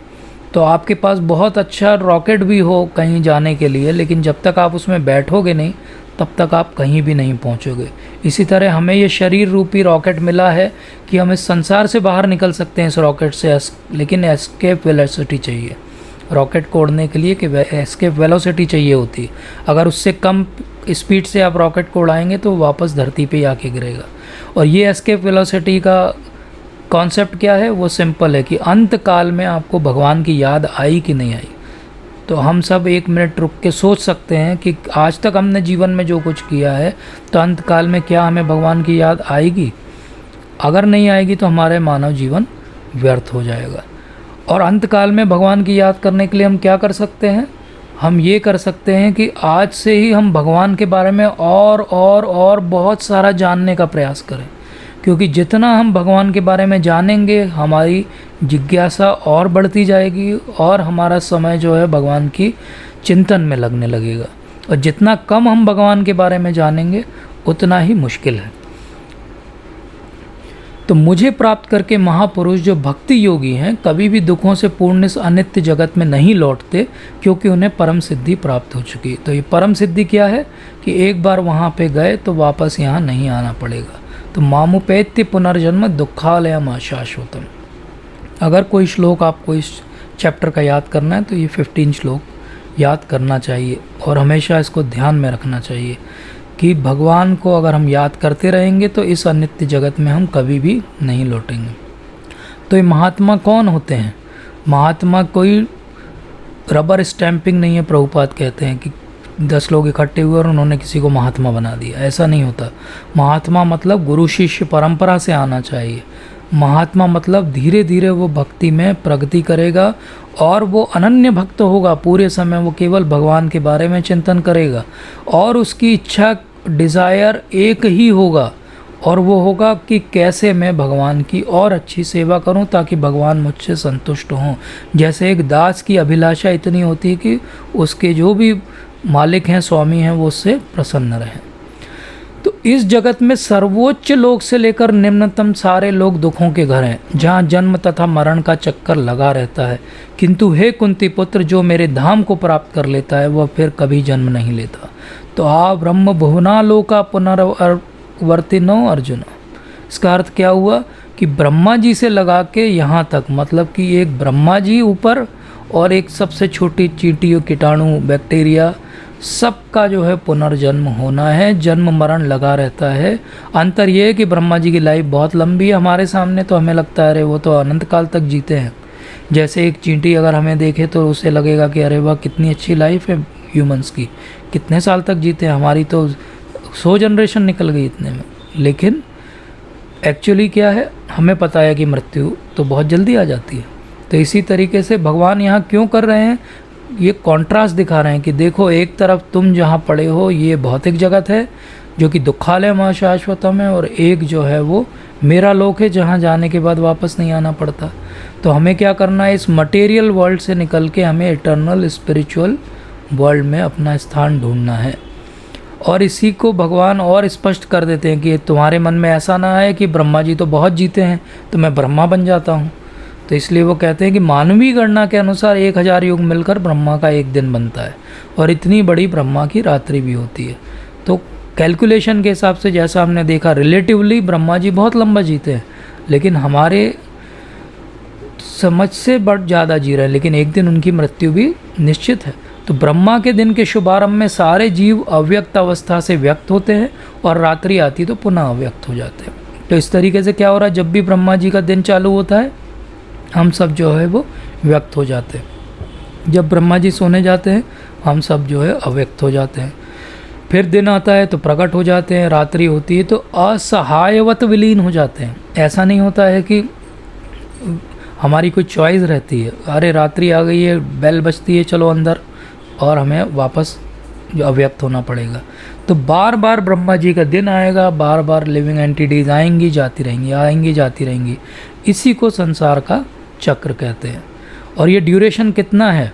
तो आपके पास बहुत अच्छा रॉकेट भी हो कहीं जाने के लिए, लेकिन जब तक आप उसमें बैठोगे नहीं तब तक आप कहीं भी नहीं पहुंचोगे। इसी तरह हमें ये शरीर रूपी रॉकेट मिला है कि हम इस संसार से बाहर निकल सकते हैं इस रॉकेट से, लेकिन एस्केप वेलोसिटी चाहिए रॉकेट को उड़ने के लिए, कि एस्केप वेलोसिटी चाहिए होती है। अगर उससे कम स्पीड से आप रॉकेट को उड़ाएंगे तो वापस धरती पे आके गिरेगा। और ये एस्केप वेलोसिटी का कॉन्सेप्ट क्या है, वो सिंपल है कि अंत काल में आपको भगवान की याद आई कि नहीं आई। तो हम सब एक मिनट रुक के सोच सकते हैं कि आज तक हमने जीवन में जो कुछ किया है, तो अंत काल में क्या हमें भगवान की याद आएगी? अगर नहीं आएगी तो हमारे मानव जीवन व्यर्थ हो जाएगा। और अंत काल में भगवान की याद करने के लिए हम क्या कर सकते हैं, हम ये कर सकते हैं कि आज से ही हम भगवान के बारे में और बहुत सारा जानने का प्रयास करें। क्योंकि जितना हम भगवान के बारे में जानेंगे हमारी जिज्ञासा और बढ़ती जाएगी और हमारा समय जो है भगवान की चिंतन में लगने लगेगा। और जितना कम हम भगवान के बारे में जानेंगे उतना ही मुश्किल है। तो मुझे प्राप्त करके महापुरुष जो भक्ति योगी हैं कभी भी दुखों से पूर्ण इस अनित्य जगत में नहीं लौटते, क्योंकि उन्हें परम सिद्धि प्राप्त हो चुकी। तो ये परम सिद्धि क्या है कि एक बार वहाँ पे गए तो वापस यहाँ नहीं आना पड़ेगा। तो मामुपेत्य पुनर्जन्म दुखालयम अशाश्वतम। अगर कोई श्लोक आपको इस चैप्टर का याद करना है तो ये 15 श्लोक याद करना चाहिए और हमेशा इसको ध्यान में रखना चाहिए कि भगवान को अगर हम याद करते रहेंगे तो इस अनित्य जगत में हम कभी भी नहीं लौटेंगे। तो ये महात्मा कौन होते हैं? महात्मा कोई रबर स्टैंपिंग नहीं है। प्रभुपाद कहते हैं कि 10 लोग इकट्ठे हुए और उन्होंने किसी को महात्मा बना दिया, ऐसा नहीं होता। महात्मा मतलब गुरु शिष्य परंपरा से आना चाहिए। महात्मा मतलब धीरे धीरे वो भक्ति में प्रगति करेगा और वो अनन्य भक्त होगा। पूरे समय वो केवल भगवान के बारे में चिंतन करेगा और उसकी इच्छा डिज़ायर एक ही होगा, और वो होगा कि कैसे मैं भगवान की और अच्छी सेवा करूं ताकि भगवान मुझसे संतुष्ट हों। जैसे एक दास की अभिलाषा इतनी होती है कि उसके जो भी मालिक हैं, स्वामी हैं, वो उससे प्रसन्न रहें। तो इस जगत में सर्वोच्च लोक से लेकर निम्नतम सारे लोग दुखों के घर हैं, जहाँ जन्म तथा मरण का चक्कर लगा रहता है। किंतु हे कुंती पुत्र, जो मेरे धाम को प्राप्त कर लेता है वह फिर कभी जन्म नहीं लेता। तो आ ब्रह्म भुवनालोका पुनर्वर्तिनो अर्जुन। इसका अर्थ क्या हुआ कि ब्रह्मा जी से लगा के यहाँ तक, मतलब कि एक ब्रह्मा जी ऊपर और एक सबसे छोटी चींटी, कीटाणु, बैक्टीरिया, सबका जो है पुनर्जन्म होना है, जन्म मरण लगा रहता है। अंतर ये है कि ब्रह्मा जी की लाइफ बहुत लंबी है हमारे सामने, तो हमें लगता है अरे वो तो अनंत काल तक जीते हैं। जैसे एक चींटी अगर हमें देखे तो उसे लगेगा कि अरे वाह कितनी अच्छी लाइफ है ह्यूमंस की, कितने साल तक जीते हैं, हमारी तो 100 जनरेशन निकल गई इतने में। लेकिन एक्चुअली क्या है, हमें पता है कि मृत्यु तो बहुत जल्दी आ जाती है। तो इसी तरीके से भगवान यहाँ क्यों कर रहे हैं, ये कॉन्ट्रास्ट दिखा रहे हैं कि देखो, एक तरफ तुम जहाँ पड़े हो ये भौतिक जगत है जो कि दुखालय मां शाश्वतम है, और एक जो है वो मेरा लोक है जहाँ जाने के बाद वापस नहीं आना पड़ता। तो हमें क्या करना है, इस मटेरियल वर्ल्ड से निकल के हमें इटर्नल स्पिरिचुअल वर्ल्ड में अपना स्थान ढूंढना है। और इसी को भगवान और स्पष्ट कर देते हैं कि तुम्हारे मन में ऐसा ना आए कि ब्रह्मा जी तो बहुत जीते हैं तो मैं ब्रह्मा बन जाता हूँ। तो इसलिए वो कहते हैं कि मानवीय गणना के अनुसार 1000 युग मिलकर ब्रह्मा का एक दिन बनता है, और इतनी बड़ी ब्रह्मा की रात्रि भी होती है। तो कैलकुलेशन के हिसाब से जैसा हमने देखा, रिलेटिवली ब्रह्मा जी बहुत लंबा जीते हैं, लेकिन हमारे समझ से बढ़ ज़्यादा जी रहे हैं, लेकिन एक दिन उनकी मृत्यु भी निश्चित है। तो ब्रह्मा के दिन के शुभारंभ में सारे जीव अव्यक्त अवस्था से व्यक्त होते हैं, और रात्रि आती तो पुनः अव्यक्त हो जाते हैं। तो इस तरीके से क्या हो रहा है, जब भी ब्रह्मा जी का दिन चालू होता है हम सब जो है वो व्यक्त हो जाते हैं। जब ब्रह्मा जी सोने जाते हैं हम सब जो है अव्यक्त हो जाते हैं। फिर दिन आता है तो प्रकट हो जाते हैं, रात्रि होती है तो असहायवत विलीन हो जाते हैं। ऐसा नहीं होता है कि हमारी कोई चॉइस रहती है, अरे रात्रि आ गई है, बेल बजती है, चलो अंदर, और हमें वापस अव्यक्त होना पड़ेगा। तो बार बार ब्रह्मा जी का दिन आएगा, बार बार लिविंग एंटिटीज आएंगी जाती रहेंगी, आएंगी जाती रहेंगी। इसी को संसार का चक्र कहते हैं। और ये ड्यूरेशन कितना है,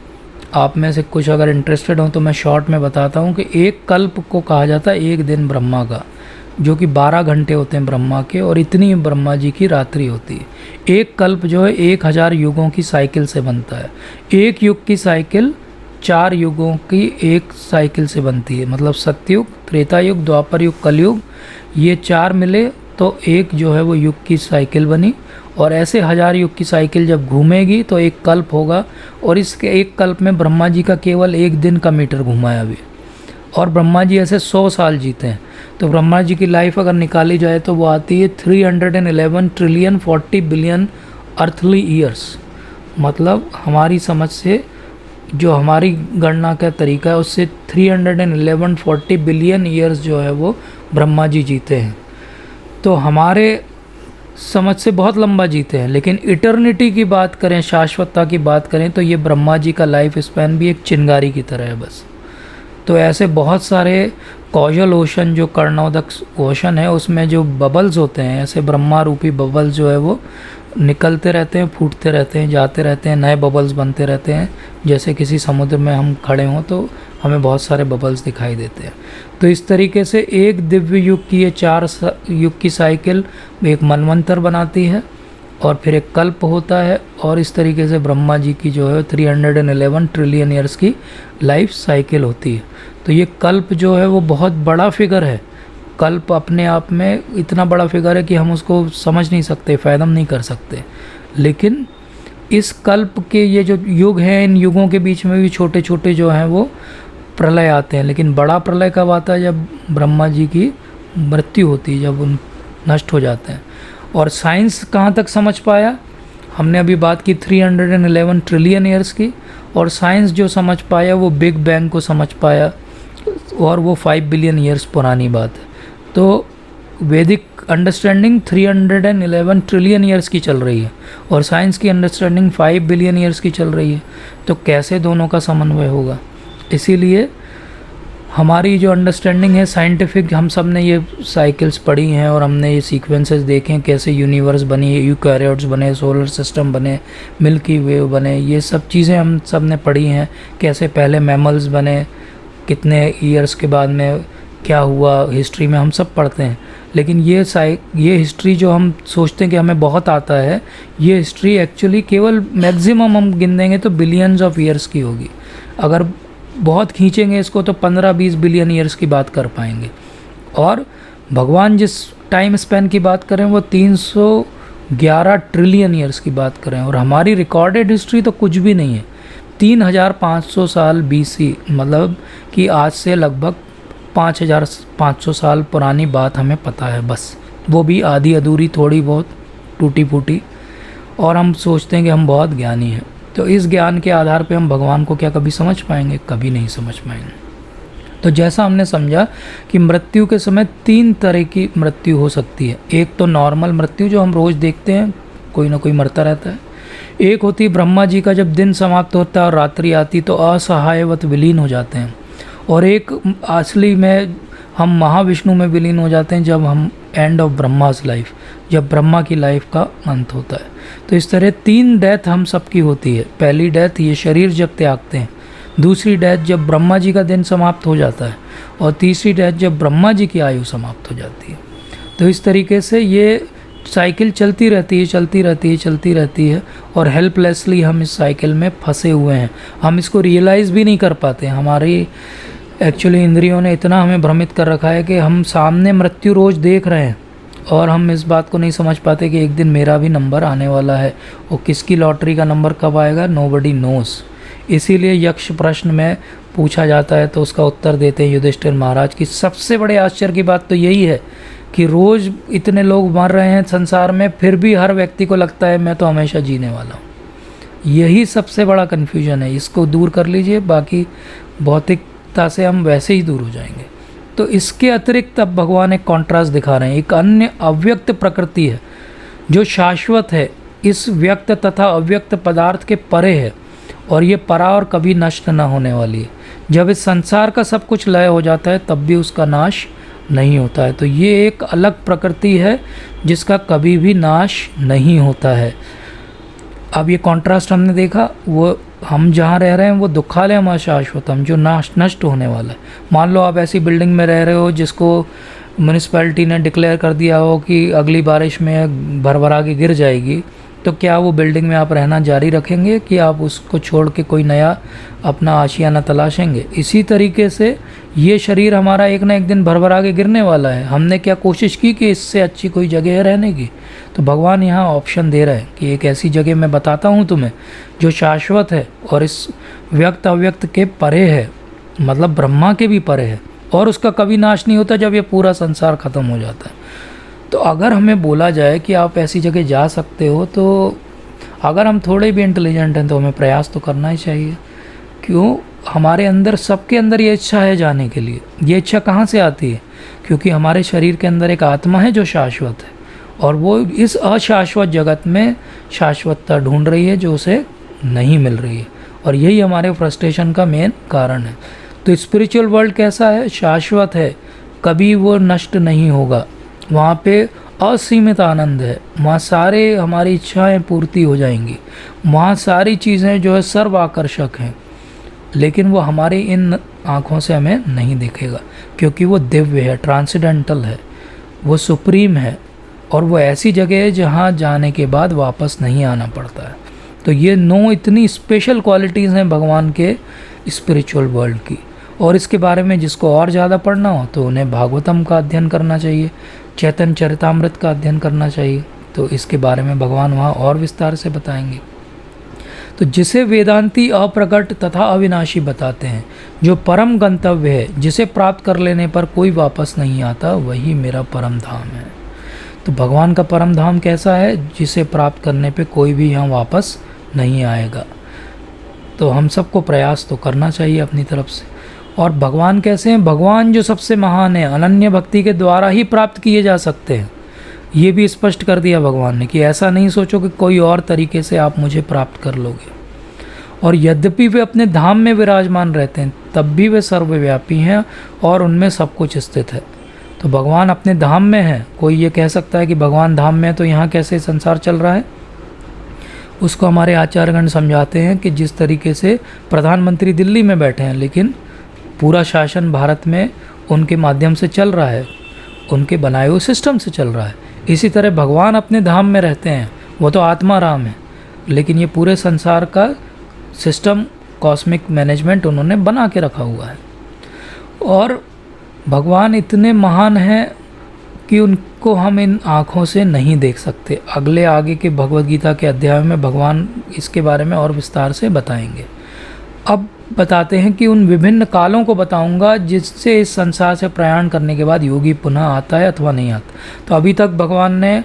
आप में से कुछ अगर इंटरेस्टेड हो तो मैं शॉर्ट में बताता हूँ कि एक कल्प को कहा जाता है एक दिन ब्रह्मा का, जो कि 12 घंटे होते हैं ब्रह्मा के, और इतनी ब्रह्मा जी की रात्रि होती है। एक कल्प जो है 1000 युगों की साइकिल से बनता है। एक युग की साइकिल 4 युगों की एक साइकिल से बनती है, मतलब सतयुग, त्रेता युग, द्वापर युग, कलयुग, ये 4 मिले तो एक जो है वो युग की साइकिल बनी। और ऐसे 1000 युग की साइकिल जब घूमेगी तो एक कल्प होगा, और इसके एक कल्प में ब्रह्मा जी का केवल एक दिन का मीटर घूमा है अभी, और ब्रह्मा जी ऐसे 100 साल जीते हैं। तो ब्रह्मा जी की लाइफ अगर निकाली जाए तो वो आती है 311 ट्रिलियन 40 बिलियन अर्थली ईयर्स। मतलब हमारी समझ से, जो हमारी गणना का तरीका है उससे 311 40 बिलियन ईयर्स जो है वो ब्रह्मा जी जीते हैं। तो हमारे समझ से बहुत लंबा जीते हैं, लेकिन इटर्निटी की बात करें, शाश्वतता की बात करें, तो ये ब्रह्मा जी का लाइफ स्पैन भी एक चिंगारी की तरह है बस। तो ऐसे बहुत सारे कॉजल ओशन, जो कर्णोदक ओशन है, उसमें जो बबल्स होते हैं, ऐसे ब्रह्मा रूपी बबल्स जो है वो निकलते रहते हैं, फूटते रहते हैं, जाते रहते हैं, नए बबल्स बनते रहते हैं। जैसे किसी समुद्र में हम खड़े हों तो हमें बहुत सारे बबल्स दिखाई देते हैं। तो इस तरीके से एक दिव्य युग की ये 4 युग की साइकिल एक मनवंतर बनाती है, और फिर एक कल्प होता है, और इस तरीके से ब्रह्मा जी की जो है 311 ट्रिलियन ईयर्स की लाइफ साइकिल होती है। तो ये कल्प जो है वो बहुत बड़ा फिगर है। कल्प अपने आप में इतना बड़ा फिगर है कि हम उसको समझ नहीं सकते, फ़ैदम नहीं कर सकते। लेकिन इस कल्प के ये जो युग हैं, इन युगों के बीच में भी छोटे छोटे जो हैं वो प्रलय आते हैं। लेकिन बड़ा प्रलय कब आता है, जब ब्रह्मा जी की मृत्यु होती है, जब उन नष्ट हो जाते हैं। और साइंस कहाँ तक समझ पाया, हमने अभी बात की 311 ट्रिलियन ईयर्स की, और साइंस जो समझ पाया वो बिग बैंग को समझ पाया, और वो 5 बिलियन ईयर्स पुरानी बात है। तो वैदिक अंडरस्टैंडिंग 311 ट्रिलियन ईयर्स की चल रही है, और साइंस की अंडरस्टैंडिंग 5 बिलियन ईयर्स की चल रही है। तो कैसे दोनों का समन्वय होगा। इसीलिए हमारी जो अंडरस्टैंडिंग है साइंटिफिक, हम सब ने ये साइकिल्स पढ़ी हैं और हमने ये सीक्वेंसेस देखे हैं, कैसे यूनिवर्स बनी, यूकैरियोट्स बने, सोलर सिस्टम बने, मिल्की वे बने, ये सब चीज़ें हम सब ने पढ़ी हैं। कैसे पहले मैमल्स बने, कितने ईयर्स के बाद में क्या हुआ हिस्ट्री में, हम सब पढ़ते हैं। लेकिन ये हिस्ट्री जो हम सोचते हैं कि हमें बहुत आता है, ये हिस्ट्री एक्चुअली केवल मैक्सिमम हम गिन देंगे तो बिलियंस ऑफ ईयर्स की होगी। अगर बहुत खींचेंगे इसको तो 15-20 बिलियन ईयर्स की बात कर पाएंगे। और भगवान जिस टाइम स्पैन की बात करें वो 311 ट्रिलियन ईयर्स की बात करें, और हमारी रिकॉर्डेड हिस्ट्री तो कुछ भी नहीं है। 3500 साल BC, मतलब कि आज से लगभग 5500 साल पुरानी बात हमें पता है बस, वो भी आधी अधूरी, थोड़ी बहुत टूटी फूटी, और हम सोचते हैं कि हम बहुत ज्ञानी हैं। तो इस ज्ञान के आधार पे हम भगवान को क्या कभी समझ पाएंगे? कभी नहीं समझ पाएंगे। तो जैसा हमने समझा कि मृत्यु के समय 3 तरह की मृत्यु हो सकती है। एक तो नॉर्मल मृत्यु जो हम रोज़ देखते हैं, कोई ना कोई मरता रहता है। एक होती है ब्रह्मा जी का जब दिन समाप्त होता है और रात्रि आती तो असहायवत विलीन हो जाते हैं। और एक असली में हम महाविष्णु में विलीन हो जाते हैं जब हम एंड ऑफ ब्रह्मास लाइफ, जब ब्रह्मा की लाइफ का अंत होता है। तो इस तरह 3 डेथ हम सबकी होती है। पहली डेथ ये शरीर जब त्यागते हैं, दूसरी डेथ जब ब्रह्मा जी का दिन समाप्त हो जाता है, और तीसरी डेथ जब ब्रह्मा जी की आयु समाप्त हो जाती है। तो इस तरीके से ये साइकिल चलती रहती है, चलती रहती है, चलती रहती है, और हेल्पलेसली हम इस साइकिल में फंसे हुए हैं। हम इसको रियलाइज़ भी नहीं कर पाते। हमारी एक्चुअली इंद्रियों ने इतना हमें भ्रमित कर रखा है कि हम सामने मृत्यु रोज़ देख रहे हैं और हम इस बात को नहीं समझ पाते कि एक दिन मेरा भी नंबर आने वाला है, और किसकी लॉटरी का नंबर कब आएगा, नोबडी नोस। इसीलिए यक्ष प्रश्न में पूछा जाता है तो उसका उत्तर देते हैं युधिष्ठिर महाराज की सबसे बड़े आश्चर्य की बात तो यही है कि रोज़ इतने लोग मर रहे हैं संसार में, फिर भी हर व्यक्ति को लगता है मैं तो हमेशा जीने वाला हूँ। यही सबसे बड़ा कन्फ्यूजन है। इसको दूर कर लीजिए, बाकी भौतिकता से हम वैसे ही दूर हो जाएंगे। तो इसके अतिरिक्त अब भगवान एक कॉन्ट्रास्ट दिखा रहे हैं। एक अन्य अव्यक्त प्रकृति है जो शाश्वत है, इस व्यक्त तथा अव्यक्त पदार्थ के परे है, और ये परा और कभी नष्ट न होने वाली है। जब इस संसार का सब कुछ लय हो जाता है तब भी उसका नाश नहीं होता है। तो ये एक अलग प्रकृति है जिसका कभी भी नाश नहीं होता है। अब ये कॉन्ट्रास्ट हमने देखा, वो हम जहाँ रह रहे हैं वो दुखालयम अशाश्वतम, जो नष्ट होने वाला है। मान लो आप ऐसी बिल्डिंग में रह रहे हो जिसको म्यूनिसिपैलिटी ने डिक्लेयर कर दिया हो कि अगली बारिश में भरभरा के गिर जाएगी, तो क्या वो बिल्डिंग में आप रहना जारी रखेंगे कि आप उसको छोड़ के कोई नया अपना आशियाना तलाशेंगे? इसी तरीके से ये शरीर हमारा एक ना एक दिन भरभरा के गिरने वाला है। हमने क्या कोशिश की कि इससे अच्छी कोई जगह है रहने की? तो भगवान यहाँ ऑप्शन दे रहे हैं कि एक ऐसी जगह मैं बताता हूँ तुम्हें जो शाश्वत है और इस व्यक्त अव्यक्त के परे है, मतलब ब्रह्मा के भी परे है, और उसका कभी नाश नहीं होता जब ये पूरा संसार ख़त्म हो जाता है। तो अगर हमें बोला जाए कि आप ऐसी जगह जा सकते हो, तो अगर हम थोड़े भी इंटेलिजेंट हैं तो हमें प्रयास तो करना ही चाहिए। क्यों? हमारे अंदर, सबके अंदर ये इच्छा है जाने के लिए। ये इच्छा कहाँ से आती है? क्योंकि हमारे शरीर के अंदर एक आत्मा है जो शाश्वत है, और वो इस अशाश्वत जगत में शाश्वतता ढूंढ रही है जो उसे नहीं मिल रही है, और यही हमारे फ्रस्ट्रेशन का मेन कारण है। तो स्पिरिचुअल वर्ल्ड कैसा है? शाश्वत है, कभी वो नष्ट नहीं होगा। वहाँ पे असीमित आनंद है, वहाँ सारे हमारी इच्छाएं पूर्ति हो जाएंगी, वहाँ सारी चीज़ें जो है सर्व आकर्षक हैं, लेकिन वो हमारी इन आँखों से हमें नहीं दिखेगा, क्योंकि वो दिव्य है, ट्रांसेंडेंटल है, वो सुप्रीम है, और वो ऐसी जगह है जहाँ जाने के बाद वापस नहीं आना पड़ता है। तो ये 9 इतनी स्पेशल क्वालिटीज़ हैं भगवान के स्पिरिचुअल वर्ल्ड की, और इसके बारे में जिसको और ज़्यादा पढ़ना हो तो उन्हें भागवतम का अध्ययन करना चाहिए, चैतन्य चरितामृत का अध्ययन करना चाहिए। तो इसके बारे में भगवान वहाँ और विस्तार से बताएंगे। तो जिसे वेदांती अप्रकट तथा अविनाशी बताते हैं, जो परम गंतव्य है, जिसे प्राप्त कर लेने पर कोई वापस नहीं आता, वही मेरा परम धाम है। तो भगवान का परम धाम कैसा है? जिसे प्राप्त करने पे कोई भी यहाँ वापस नहीं आएगा। तो हम सबको प्रयास तो करना चाहिए अपनी तरफ से। और भगवान कैसे हैं? भगवान जो सबसे महान है, अनन्य भक्ति के द्वारा ही प्राप्त किए जा सकते हैं। ये भी स्पष्ट कर दिया भगवान ने कि ऐसा नहीं सोचो कि कोई और तरीके से आप मुझे प्राप्त कर लोगे। और यद्यपि वे अपने धाम में विराजमान रहते हैं तब भी वे सर्वव्यापी हैं और उनमें सब कुछ स्थित है। तो भगवान अपने धाम में है। कोई ये कह सकता है कि भगवान धाम में है तो यहाँ कैसे संसार चल रहा है? उसको हमारे आचार्यगण समझाते हैं कि जिस तरीके से प्रधानमंत्री दिल्ली में बैठे हैं लेकिन पूरा शासन भारत में उनके माध्यम से चल रहा है, उनके बनाए हुए सिस्टम से चल रहा है। इसी तरह भगवान अपने धाम में रहते हैं, वो तो आत्मा राम है, लेकिन ये पूरे संसार का सिस्टम कॉस्मिक मैनेजमेंट उन्होंने बना के रखा हुआ है। और भगवान इतने महान हैं कि उनको हम इन आँखों से नहीं देख सकते। अगले आगे के भगवद गीता के अध्याय में भगवान इसके बारे में और विस्तार से बताएंगे। अब बताते हैं कि उन विभिन्न कालों को बताऊंगा जिससे इस संसार से प्रयाण करने के बाद योगी पुनः आता है अथवा नहीं आता। तो अभी तक भगवान ने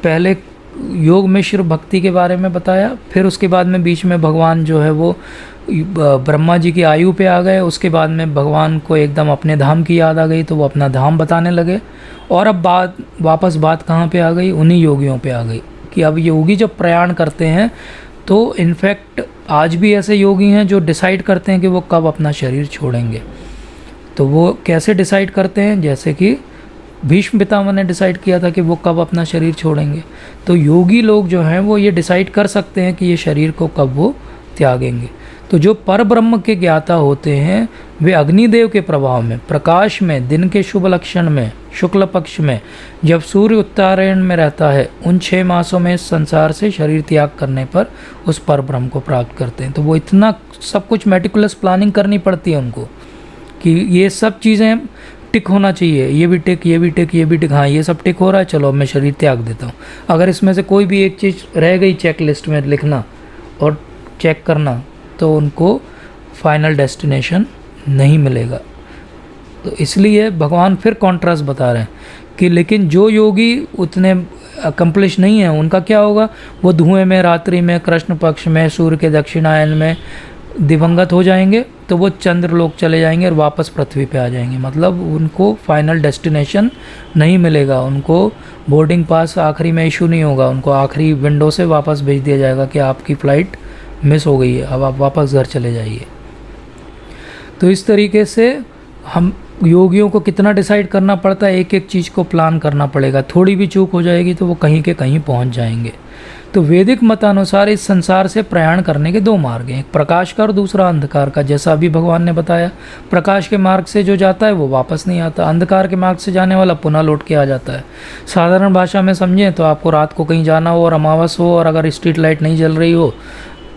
पहले योग मिश्र भक्ति के बारे में बताया, फिर उसके बाद में बीच में भगवान जो है वो ब्रह्मा जी की आयु पे आ गए। उसके बाद में भगवान को एकदम अपने धाम की याद आ गई तो वो अपना धाम बताने लगे। और अब वापस बात कहाँ पे आ गई? उन्हीं योगियों पे आ गई कि अब योगी जब प्रयाण करते हैं तो इनफैक्ट आज भी ऐसे योगी हैं जो डिसाइड करते हैं कि वो कब अपना शरीर छोड़ेंगे। तो वो कैसे डिसाइड करते हैं? जैसे कि भीष्म पितामह ने डिसाइड किया था कि वो कब अपना शरीर छोड़ेंगे। तो योगी लोग जो हैं वो ये डिसाइड कर सकते हैं कि ये शरीर को कब वो त्यागेंगे। तो जो पर ब्रह्म के ज्ञाता होते हैं वे अग्निदेव के प्रभाव में, प्रकाश में, दिन के शुभ लक्षण में, शुक्ल पक्ष में, जब सूर्य उत्तरायण में रहता है, उन 6 मासों में इस संसार से शरीर त्याग करने पर उस पर ब्रह्म को प्राप्त करते हैं। तो वो इतना सब कुछ मेटिकुलस प्लानिंग करनी पड़ती है उनको कि ये सब चीज़ें टिक होना चाहिए, ये भी टिक, ये भी टिक, ये भी टिक, हाँ ये सब टिक हो रहा है, चलो अब मैं शरीर त्याग देता हूँ। अगर इसमें से कोई भी एक चीज़ रह गई चेक लिस्ट में लिखना और चेक करना तो उनको फाइनल डेस्टिनेशन नहीं मिलेगा। तो इसलिए भगवान फिर कॉन्ट्रास्ट बता रहे हैं कि लेकिन जो योगी उतने अकम्प्लिश नहीं है उनका क्या होगा? वो धुएं में, रात्रि में, कृष्ण पक्ष में, सूर्य के दक्षिणायन में दिवंगत हो जाएंगे तो वो चंद्रलोक चले जाएंगे और वापस पृथ्वी पे आ जाएंगे। मतलब उनको फाइनल डेस्टिनेशन नहीं मिलेगा, उनको बोर्डिंग पास आखिरी में इशू नहीं होगा, उनको आखिरी विंडो से वापस भेज दिया जाएगा कि आपकी फ़्लाइट मिस हो गई है, अब आप वापस घर चले जाइए। तो इस तरीके से हम योगियों को कितना डिसाइड करना पड़ता है, एक एक चीज़ को प्लान करना पड़ेगा। थोड़ी भी चूक हो जाएगी तो वो कहीं के कहीं पहुंच जाएंगे। तो वैदिक मतानुसार इस संसार से प्रयाण करने के 2 मार्ग हैं, एक प्रकाश का और दूसरा अंधकार का। जैसा अभी भगवान ने बताया, प्रकाश के मार्ग से जो जाता है वो वापस नहीं आता, अंधकार के मार्ग से जाने वाला पुनः लौट के आ जाता है। साधारण भाषा में समझें तो आपको रात को कहीं जाना हो और अमावस हो और अगर स्ट्रीट लाइट नहीं जल रही हो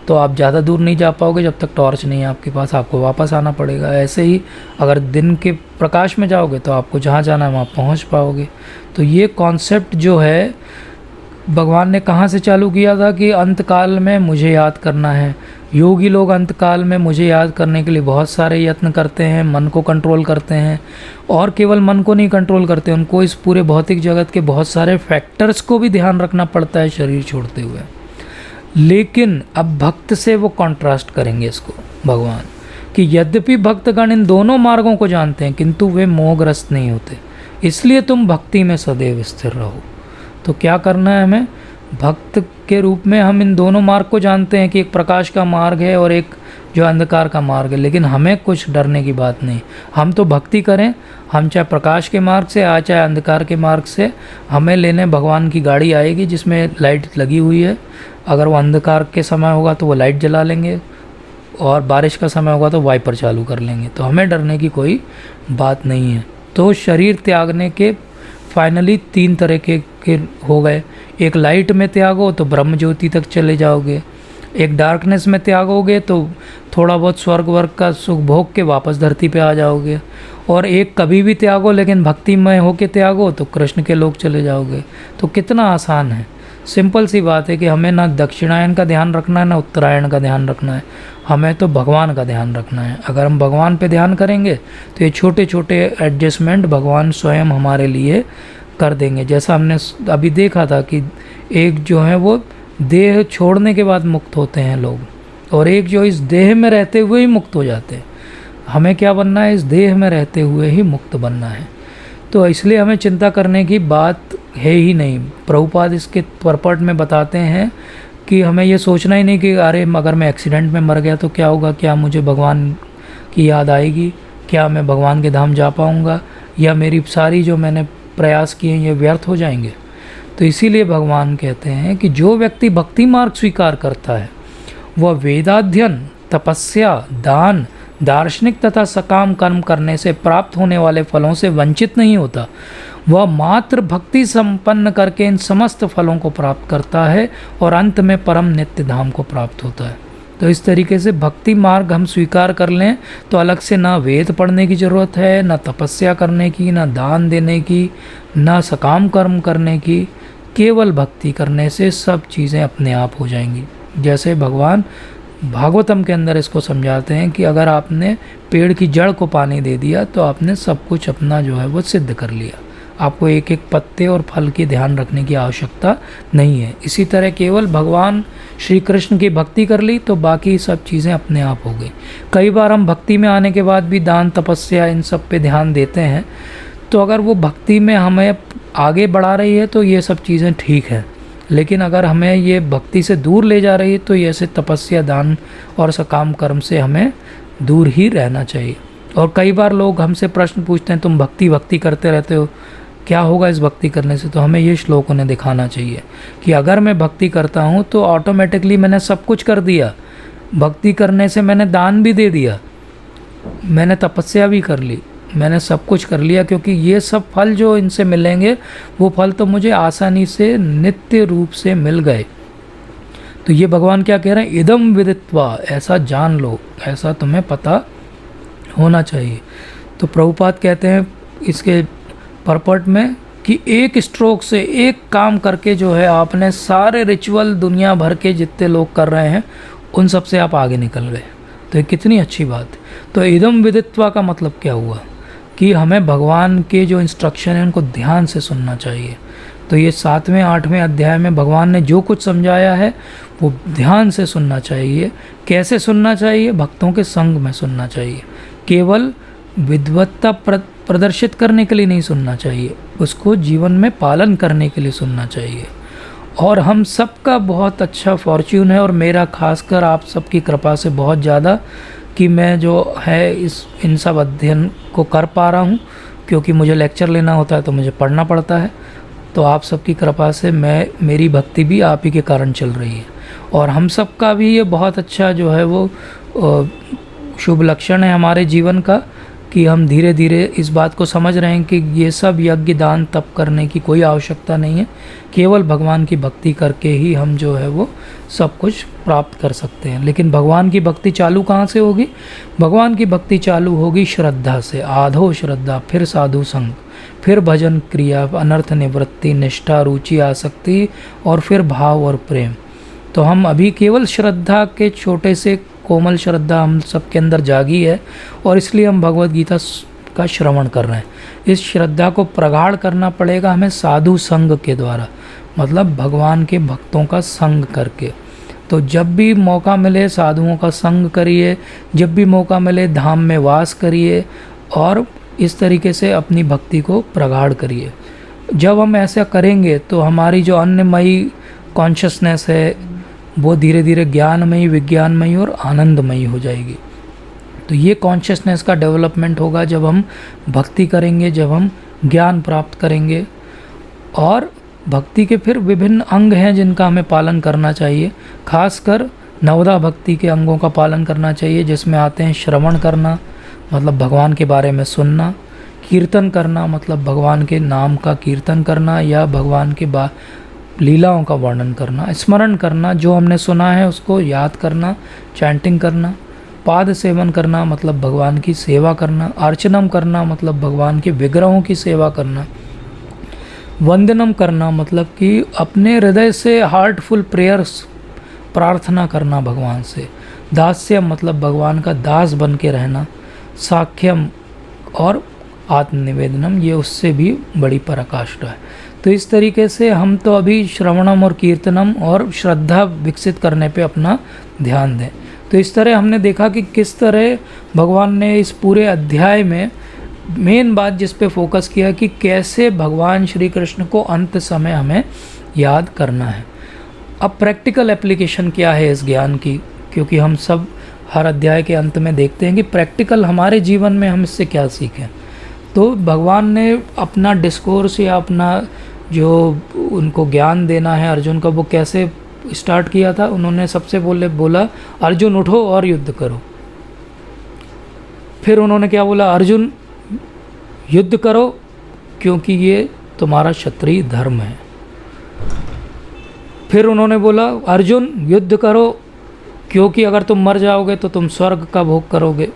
तो आप ज़्यादा दूर नहीं जा पाओगे जब तक टॉर्च नहीं है आपके पास, आपको वापस आना पड़ेगा। ऐसे ही अगर दिन के प्रकाश में जाओगे तो आपको जहाँ जाना है वहाँ पहुँच पाओगे। तो ये कॉन्सेप्ट जो है भगवान ने कहाँ से चालू किया था कि अंतकाल में मुझे याद करना है। योगी लोग अंतकाल में मुझे याद करने के लिए बहुत सारे यत्न करते हैं, मन को कंट्रोल करते हैं। और केवल मन को नहीं कंट्रोल करते, उनको इस पूरे भौतिक जगत के बहुत सारे फैक्टर्स को भी ध्यान रखना पड़ता है शरीर छोड़ते हुए। लेकिन अब भक्त से वो कॉन्ट्रास्ट करेंगे इसको भगवान कि यद्यपि भक्तगण इन दोनों मार्गों को जानते हैं किंतु वे मोहग्रस्त नहीं होते, इसलिए तुम भक्ति में सदैव स्थिर रहो। तो क्या करना है हमें? भक्त के रूप में हम इन दोनों मार्ग को जानते हैं कि एक प्रकाश का मार्ग है और एक जो अंधकार का मार्ग है, लेकिन हमें कुछ डरने की बात नहीं। हम तो भक्ति करें, हम चाहे प्रकाश के मार्ग से आए चाहे अंधकार के मार्ग से, हमें लेने भगवान की गाड़ी आएगी जिसमें लाइट लगी हुई है। अगर वो अंधकार के समय होगा तो वो लाइट जला लेंगे और बारिश का समय होगा तो वाइपर चालू कर लेंगे। तो हमें डरने की कोई बात नहीं है। तो शरीर त्यागने के फाइनली 3 तरह के हो गए। एक लाइट में त्यागो तो ब्रह्म ज्योति तक चले जाओगे, एक डार्कनेस में त्यागोगे तो थोड़ा बहुत स्वर्ग वर्ग का सुख भोग के वापस धरती पे आ जाओगे, और एक कभी भी त्यागो लेकिन भक्तिमय होके त्यागो तो कृष्ण के लोक चले जाओगे। तो कितना आसान है, सिंपल सी बात है कि हमें ना दक्षिणायन का ध्यान रखना है ना उत्तरायण का ध्यान रखना है, हमें तो भगवान का ध्यान रखना है। अगर हम भगवान पे ध्यान करेंगे तो ये छोटे छोटे एडजस्टमेंट भगवान स्वयं हमारे लिए कर देंगे। जैसा हमने अभी देखा था कि एक जो है वो देह छोड़ने के बाद मुक्त होते हैं लोग, और एक जो इस देह में रहते हुए ही मुक्त हो जाते हैं। हमें क्या बनना है? इस देह में रहते हुए ही मुक्त बनना है। तो इसलिए हमें चिंता करने की बात है ही नहीं। प्रभुपाद इसके परपट में बताते हैं कि हमें ये सोचना ही नहीं कि अरे अगर मैं एक्सीडेंट में मर गया तो क्या होगा, क्या मुझे भगवान की याद आएगी, क्या मैं भगवान के धाम जा पाऊँगा, या मेरी सारी जो मैंने प्रयास किए ये व्यर्थ हो जाएंगे। तो इसीलिए भगवान कहते हैं कि जो व्यक्ति भक्ति मार्ग स्वीकार करता है वह वेदाध्ययन, तपस्या, दान, दार्शनिक तथा सकाम कर्म करने से प्राप्त होने वाले फलों से वंचित नहीं होता। वह मात्र भक्ति संपन्न करके इन समस्त फलों को प्राप्त करता है और अंत में परम नित्य धाम को प्राप्त होता है। तो इस तरीके से भक्ति मार्ग हम स्वीकार कर लें तो अलग से ना वेद पढ़ने की ज़रूरत है, ना तपस्या करने की, ना दान देने की, ना सकाम कर्म करने की। केवल भक्ति करने से सब चीज़ें अपने आप हो जाएंगी। जैसे भगवान भागवतम के अंदर इसको समझाते हैं कि अगर आपने पेड़ की जड़ को पानी दे दिया तो आपने सब कुछ अपना जो है वो सिद्ध कर लिया। आपको एक एक पत्ते और फल की ध्यान रखने की आवश्यकता नहीं है। इसी तरह केवल भगवान श्री कृष्ण की भक्ति कर ली तो बाकी सब चीज़ें अपने आप हो गई। कई बार हम भक्ति में आने के बाद भी दान, तपस्या, इन सब पे ध्यान देते हैं, तो अगर वो भक्ति में हमें आगे बढ़ा रही है तो ये सब चीज़ें ठीक है, लेकिन अगर हमें ये भक्ति से दूर ले जा रही है तो ऐसे तपस्या, दान और सकाम कर्म से हमें दूर ही रहना चाहिए। और कई बार लोग हमसे प्रश्न पूछते हैं, तुम भक्ति करते रहते हो, क्या होगा इस भक्ति करने से? तो हमें ये श्लोक उन्हें दिखाना चाहिए कि अगर मैं भक्ति करता हूँ तो ऑटोमेटिकली मैंने सब कुछ कर दिया। भक्ति करने से मैंने दान भी दे दिया, मैंने तपस्या भी कर ली, मैंने सब कुछ कर लिया, क्योंकि ये सब फल जो इनसे मिलेंगे वो फल तो मुझे आसानी से नित्य रूप से मिल गए। तो ये भगवान क्या कह रहे हैं? इदम विदित्वा, ऐसा जान लो, ऐसा तुम्हें पता होना चाहिए। तो प्रभुपाद कहते हैं इसके परपट में कि एक स्ट्रोक से, एक काम करके जो है आपने सारे रिचुअल दुनिया भर के जितने लोग कर रहे हैं उन सब से आप आगे निकल गए। तो ये कितनी अच्छी बात। तो इदम विदित्वा का मतलब क्या हुआ कि हमें भगवान के जो इंस्ट्रक्शन है उनको ध्यान से सुनना चाहिए। तो ये 7वें 8वें अध्याय में भगवान ने जो कुछ समझाया है वो ध्यान से सुनना चाहिए। कैसे सुनना चाहिए? भक्तों के संग में सुनना चाहिए। केवल विद्वत्ता प्रदर्शित करने के लिए नहीं सुनना चाहिए, उसको जीवन में पालन करने के लिए सुनना चाहिए। और हम सबका बहुत अच्छा फॉर्च्यून है, और मेरा खासकर आप सबकी कृपा से बहुत ज़्यादा, कि मैं जो है इन सब अध्ययन को कर पा रहा हूँ, क्योंकि मुझे लेक्चर लेना होता है तो मुझे पढ़ना पड़ता है। तो आप सबकी कृपा से मेरी भक्ति भी आप ही के कारण चल रही है। और हम सबका भी ये बहुत अच्छा जो है वो शुभ लक्षण है हमारे जीवन का, कि हम धीरे धीरे इस बात को समझ रहे हैं कि ये सब यज्ञ, दान, तप करने की कोई आवश्यकता नहीं है। केवल भगवान की भक्ति करके ही हम जो है वो सब कुछ प्राप्त कर सकते हैं। लेकिन भगवान की भक्ति चालू कहाँ से होगी? भगवान की भक्ति चालू होगी श्रद्धा से। आधो श्रद्धा, फिर साधु संग, फिर भजन क्रिया, अनर्थ निवृत्ति, निष्ठा, रुचि, आसक्ति, और फिर भाव और प्रेम। तो हम अभी केवल श्रद्धा के छोटे से कोमल श्रद्धा हम सबके अंदर जागी है, और इसलिए हम भगवद गीता का श्रवण कर रहे हैं। इस श्रद्धा को प्रगाढ़ करना पड़ेगा हमें साधु संग के द्वारा, मतलब भगवान के भक्तों का संग करके। तो जब भी मौका मिले साधुओं का संग करिए, जब भी मौका मिले धाम में वास करिए, और इस तरीके से अपनी भक्ति को प्रगाढ़ करिए। जब हम ऐसा करेंगे तो हमारी जो अन्नमयी कॉन्शसनेस है वो धीरे धीरे ज्ञानमयी, विज्ञानमयी और आनंदमयी हो जाएगी। तो ये कॉन्शसनेस का डेवलपमेंट होगा जब हम भक्ति करेंगे, जब हम ज्ञान प्राप्त करेंगे। और भक्ति के फिर विभिन्न अंग हैं जिनका हमें पालन करना चाहिए। खासकर नवदा भक्ति के अंगों का पालन करना चाहिए, जिसमें आते हैं श्रवण करना, मतलब भगवान के बारे में सुनना, कीर्तन करना, मतलब भगवान के नाम का कीर्तन करना या भगवान के लीलाओं का वर्णन करना, स्मरण करना, जो हमने सुना है उसको याद करना, चैंटिंग करना, पाद सेवन करना, मतलब भगवान की सेवा करना, अर्चनम करना, मतलब भगवान के विग्रहों की सेवा करना, वंदनम करना, मतलब कि अपने हृदय से हार्टफुल प्रेयर्स प्रार्थना करना भगवान से, दास्यम मतलब भगवान का दास बन के रहना, साख्यम और आत्मनिवेदनम, ये उससे भी बड़ी पराकाष्ठा है। तो इस तरीके से हम तो अभी श्रवणम और कीर्तनम और श्रद्धा विकसित करने पे अपना ध्यान दें। तो इस तरह हमने देखा कि किस तरह भगवान ने इस पूरे अध्याय में मेन बात जिस पे फोकस किया कि कैसे भगवान श्री कृष्ण को अंत समय हमें याद करना है। अब प्रैक्टिकल एप्लीकेशन क्या है इस ज्ञान की, क्योंकि हम सब हर अध्याय के अंत में देखते हैं कि प्रैक्टिकल हमारे जीवन में हम इससे क्या सीखें। तो भगवान ने अपना डिस्कोर्स या अपना जो उनको ज्ञान देना है अर्जुन का, वो कैसे स्टार्ट किया था। उन्होंने सबसे बोला अर्जुन उठो और युद्ध करो। फिर उन्होंने क्या बोला, अर्जुन युद्ध करो क्योंकि ये तुम्हारा क्षत्रिय धर्म है। फिर उन्होंने बोला अर्जुन युद्ध करो क्योंकि अगर तुम मर जाओगे तो तुम स्वर्ग का भोग करोगे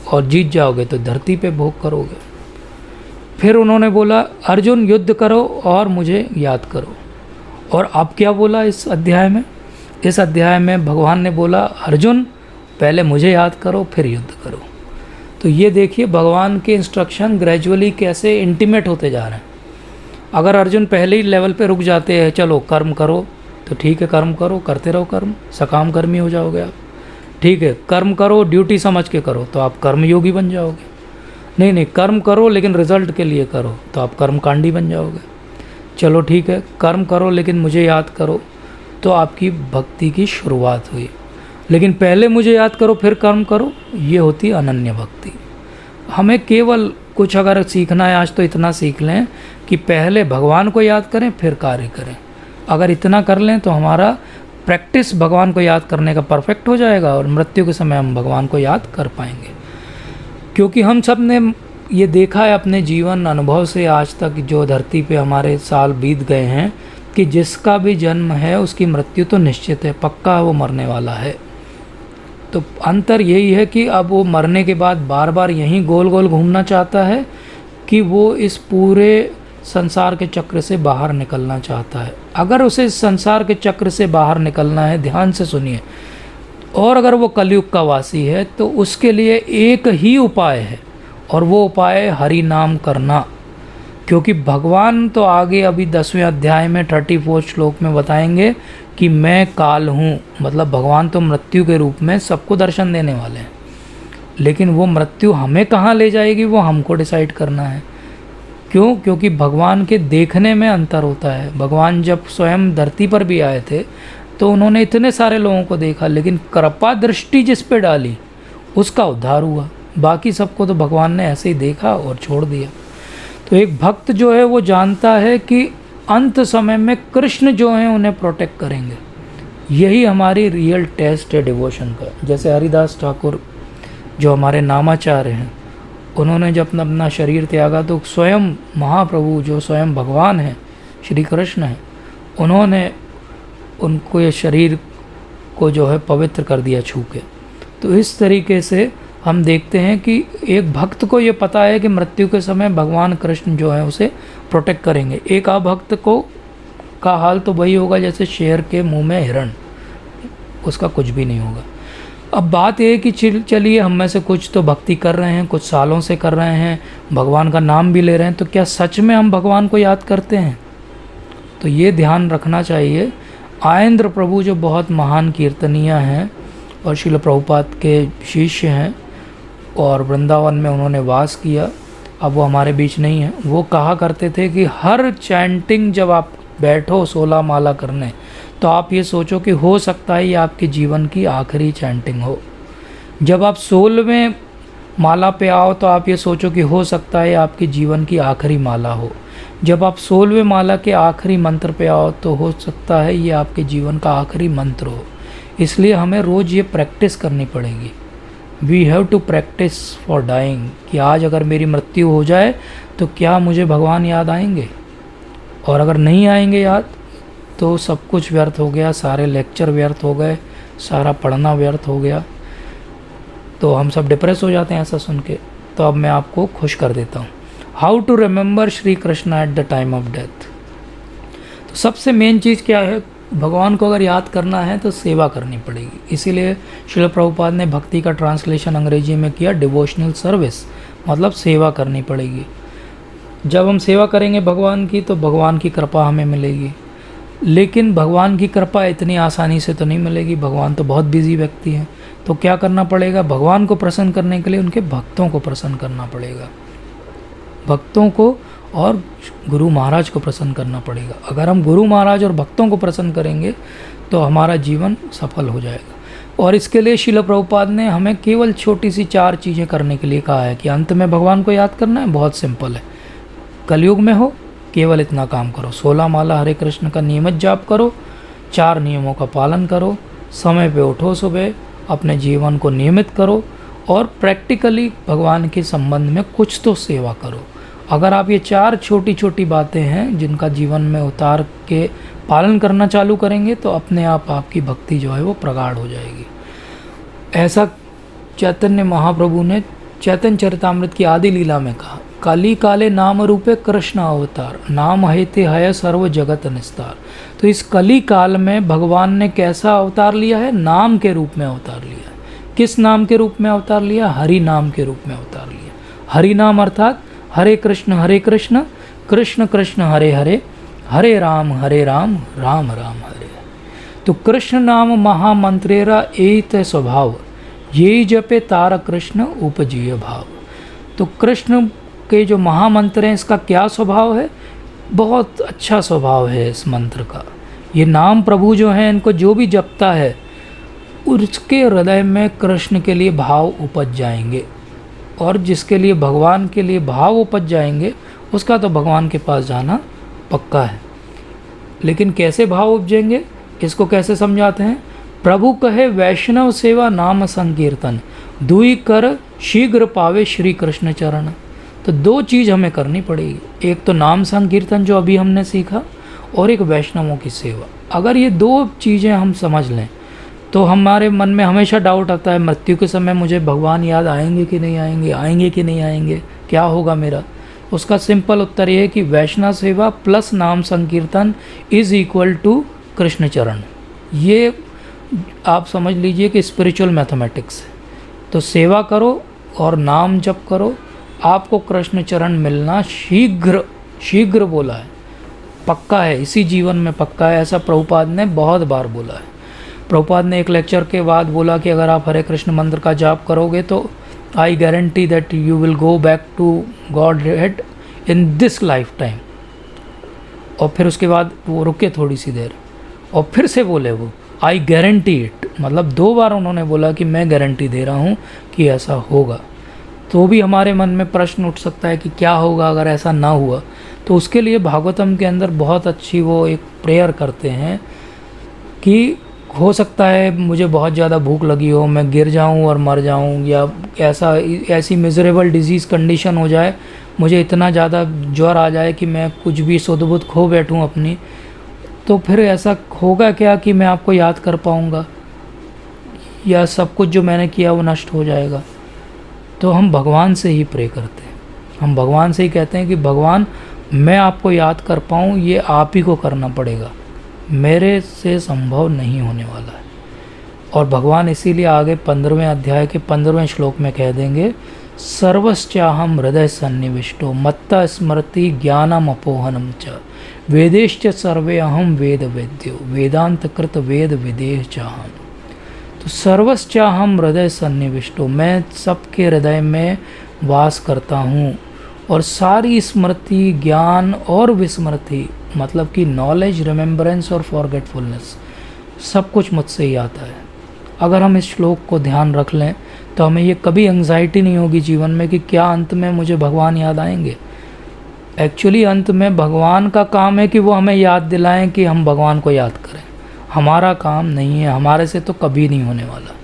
और जीत जाओगे तो धरती पे भोग करोगे। फिर उन्होंने बोला अर्जुन युद्ध करो और मुझे याद करो। और अब क्या बोला इस अध्याय में, इस अध्याय में भगवान ने बोला अर्जुन पहले मुझे याद करो फिर युद्ध करो। तो ये देखिए भगवान के इंस्ट्रक्शन ग्रेजुअली कैसे इंटीमेट होते जा रहे हैं। अगर अर्जुन पहले ही लेवल पे रुक जाते हैं, चलो कर्म करो, तो ठीक है कर्म करो, करते रहो कर्म, सकाम कर्मी हो जाओगे आप। ठीक है कर्म करो ड्यूटी समझ के करो तो आप कर्मयोगी बन जाओगे। नहीं कर्म करो लेकिन रिजल्ट के लिए करो तो आप कर्मकांडी बन जाओगे। चलो ठीक है कर्म करो लेकिन मुझे याद करो, तो आपकी भक्ति की शुरुआत हुई। लेकिन पहले मुझे याद करो फिर कर्म करो, ये होती अनन्य भक्ति। हमें केवल कुछ अगर सीखना है आज तो इतना सीख लें कि पहले भगवान को याद करें फिर कार्य करें। अगर इतना कर लें तो हमारा प्रैक्टिस भगवान को याद करने का परफेक्ट हो जाएगा और मृत्यु के समय हम भगवान को याद कर पाएंगे। क्योंकि हम सब ने ये देखा है अपने जीवन अनुभव से आज तक, जो धरती पे हमारे साल बीत गए हैं, कि जिसका भी जन्म है उसकी मृत्यु तो निश्चित है, पक्का वो मरने वाला है। तो अंतर यही है कि अब वो मरने के बाद बार बार यहीं गोल गोल घूमना चाहता है कि वो इस पूरे संसार के चक्र से बाहर निकलना चाहता है। अगर उसे इस संसार के चक्र से बाहर निकलना है, ध्यान से सुनिए, और अगर वो कलयुग का वासी है तो उसके लिए एक ही उपाय है और वो उपाय है हरि नाम करना। क्योंकि भगवान तो आगे अभी 10वें अध्याय में 34 श्लोक में बताएंगे कि मैं काल हूँ, मतलब भगवान तो मृत्यु के रूप में सबको दर्शन देने वाले हैं। लेकिन वो मृत्यु हमें कहाँ ले जाएगी वो हमको डिसाइड करना है। क्यों? क्योंकि भगवान के देखने में अंतर होता है। भगवान जब स्वयं धरती पर भी आए थे तो उन्होंने इतने सारे लोगों को देखा, लेकिन कृपा दृष्टि जिस पे डाली उसका उद्धार हुआ। बाकी सबको तो भगवान ने ऐसे ही देखा और छोड़ दिया। तो एक भक्त जो है वो जानता है कि अंत समय में कृष्ण जो हैं उन्हें प्रोटेक्ट करेंगे। यही हमारी रियल टेस्ट है डिवोशन का। जैसे हरिदास ठाकुर जो हमारे नामाचार्य हैं, उन्होंने जब अपना शरीर त्यागा तो स्वयं महाप्रभु जो स्वयं भगवान हैं, श्री कृष्ण हैं, उन्होंने उनको ये शरीर को जो है पवित्र कर दिया छू के। तो इस तरीके से हम देखते हैं कि एक भक्त को ये पता है कि मृत्यु के समय भगवान कृष्ण जो है उसे प्रोटेक्ट करेंगे। एक अभक्त को का हाल तो वही होगा जैसे शेर के मुंह में हिरण, उसका कुछ भी नहीं होगा। अब बात यह है कि चलिए हम में से कुछ तो भक्ति कर रहे हैं, कुछ सालों से कर रहे हैं, भगवान का नाम भी ले रहे हैं, तो क्या सच में हम भगवान को याद करते हैं? तो ये ध्यान रखना चाहिए। आयेंद्र प्रभु जो बहुत महान कीर्तनीय हैं और श्रील प्रभुपाद के शिष्य हैं और वृंदावन में उन्होंने वास किया, अब वो हमारे बीच नहीं है, वो कहा करते थे कि हर चैंटिंग जब आप बैठो 16 माला करने तो आप ये सोचो कि हो सकता है ये आपके जीवन की आखिरी चैंटिंग हो। जब आप 16वें माला पे आओ तो आप ये सोचो कि हो सकता है आपके जीवन की आखिरी माला हो। जब आप 16वें माला के आखिरी मंत्र पे आओ तो हो सकता है ये आपके जीवन का आखिरी मंत्र हो। इसलिए हमें रोज़ ये प्रैक्टिस करनी पड़ेगी। We have to practice for dying, कि आज अगर मेरी मृत्यु हो जाए तो क्या मुझे भगवान याद आएंगे, और अगर नहीं आएंगे याद तो सब कुछ व्यर्थ हो गया, सारे लेक्चर व्यर्थ हो गए, सारा पढ़ना व्यर्थ हो गया। तो हम सब डिप्रेस हो जाते हैं ऐसा सुन के। तो अब मैं आपको खुश कर देता हूँ। How to remember Shri Krishna at the time of death. तो सबसे मेन चीज़ क्या है, भगवान को अगर याद करना है तो सेवा करनी पड़ेगी। इसीलिए श्रील प्रभुपाद ने भक्ति का ट्रांसलेशन अंग्रेजी में किया डिवोशनल सर्विस, मतलब सेवा करनी पड़ेगी। जब हम सेवा करेंगे भगवान की तो भगवान की कृपा हमें मिलेगी। लेकिन भगवान की कृपा इतनी आसानी से तो नहीं मिलेगी, भगवान तो बहुत बिजी व्यक्ति हैं। तो क्या करना पड़ेगा, भगवान को प्रसन्न करने के लिए उनके भक्तों को प्रसन्न करना पड़ेगा, भक्तों को और गुरु महाराज को प्रसन्न करना पड़ेगा। अगर हम गुरु महाराज और भक्तों को प्रसन्न करेंगे तो हमारा जीवन सफल हो जाएगा। और इसके लिए श्रील प्रभुपाद ने हमें केवल छोटी सी 4 चीज़ें करने के लिए कहा है कि अंत में भगवान को याद करना है। बहुत सिंपल है, कलयुग में हो केवल इतना काम करो, 16 माला हरे कृष्ण का नियमित जाप करो, 4 नियमों का पालन करो, समय पे उठो सुबह, अपने जीवन को नियमित करो और प्रैक्टिकली भगवान के संबंध में कुछ तो सेवा करो। अगर आप ये 4 छोटी छोटी बातें हैं जिनका जीवन में उतार के पालन करना चालू करेंगे तो अपने आप आपकी भक्ति जो है वो प्रगाढ़ हो जाएगी। ऐसा चैतन्य महाप्रभु ने चैतन्य चरितामृत की आदि लीला में कहा, कली काले नाम रूपे कृष्ण अवतार, नाम हेते है सर्व जगत निस्तार। तो इस कली काल में भगवान ने कैसा अवतार लिया है? नाम के रूप में अवतार लिया है। किस नाम के रूप में अवतार लिया? हरि नाम के रूप में अवतार लिया। हरि नाम अर्थात हरे कृष्ण कृष्ण कृष्ण हरे हरे, हरे राम राम राम हरे। तो कृष्ण नाम महामंत्रेरा एत स्वभाव, ये जपे तार कृष्ण उपजीय भाव। तो कृष्ण के जो महामंत्र हैं इसका क्या स्वभाव है? बहुत अच्छा स्वभाव है इस मंत्र का। ये नाम प्रभु जो हैं इनको जो भी जपता है उसके हृदय में कृष्ण के लिए भाव उपज जाएंगे, और जिसके लिए भगवान के लिए भाव उपज जाएंगे उसका तो भगवान के पास जाना पक्का है। लेकिन कैसे भाव उपजेंगे इसको कैसे समझाते हैं? प्रभु कहे वैष्णव सेवा नाम संकीर्तन, दुई कर शीघ्र पावे श्री कृष्ण चरण। तो 2 चीज़ हमें करनी पड़ेगी, एक तो नाम संकीर्तन जो अभी हमने सीखा, और एक वैष्णवों की सेवा। अगर ये 2 चीज़ें हम समझ लें तो हमारे मन में हमेशा डाउट आता है मृत्यु के समय मुझे भगवान याद आएंगे कि नहीं आएंगे, आएंगे कि नहीं आएंगे, क्या होगा मेरा? उसका सिंपल उत्तर ये है कि वैष्णव सेवा प्लस नाम संकीर्तन इज़ इक्वल टू कृष्ण चरण। ये आप समझ लीजिए कि स्पिरिचुअल मैथमेटिक्स है। तो सेवा करो और नाम जप करो, आपको कृष्ण चरण मिलना शीघ्र बोला है, पक्का है, इसी जीवन में पक्का है। ऐसा प्रभुपाद ने बहुत बार बोला है। प्रभुपाद ने एक लेक्चर के बाद बोला कि अगर आप हरे कृष्ण मंत्र का जाप करोगे तो I guarantee that you will go back to godhead in this lifetime. और फिर उसके बाद वो रुके थोड़ी सी देर और फिर से बोले वो आई गारंटी इट, मतलब 2 बार उन्होंने बोला कि मैं गारंटी दे रहा हूँ कि ऐसा होगा। तो भी हमारे मन में प्रश्न उठ सकता है कि क्या होगा अगर ऐसा ना हुआ। तो उसके लिए भागवतम के अंदर बहुत अच्छी वो एक प्रेयर करते हैं कि हो सकता है मुझे बहुत ज़्यादा भूख लगी हो, मैं गिर जाऊं और मर जाऊं, या ऐसी मिजरेबल डिजीज़ कंडीशन हो जाए, मुझे इतना ज़्यादा ज्वर आ जाए कि मैं कुछ भी सुध-बुध खो बैठूं अपनी, तो फिर ऐसा होगा क्या कि मैं आपको याद कर पाऊंगा, या सब कुछ जो मैंने किया वो नष्ट हो जाएगा? तो हम भगवान से ही प्रे करते हैं, हम भगवान से ही कहते हैं कि भगवान मैं आपको याद कर पाऊँ ये आप ही को करना पड़ेगा, मेरे से संभव नहीं होने वाला है। और भगवान इसीलिए आगे 15वें अध्याय के 15वें श्लोक में कह देंगे, सर्वश्चाहम हृदय सन्निविष्टो मत्ता स्मृति ज्ञानम अपोहनम च वेदेश्च सर्वे अहम वेद वेद्यो वेदांत कृत वेद विदेह चाहम। तो सर्वश्चाहम हृदय सन्निविष्टो, मैं सबके हृदय में वास करता हूँ, और सारी स्मृति ज्ञान और विस्मृति मतलब कि नॉलेज, रिमेम्बरेंस और फॉरगेटफुलनेस सब कुछ मुझसे ही आता है। अगर हम इस श्लोक को ध्यान रख लें तो हमें ये कभी एंग्जाइटी नहीं होगी जीवन में कि क्या अंत में मुझे भगवान याद आएंगे। एक्चुअली अंत में भगवान का काम है कि वो हमें याद दिलाएं कि हम भगवान को याद करें, हमारा काम नहीं है, हमारे से तो कभी नहीं होने वाला।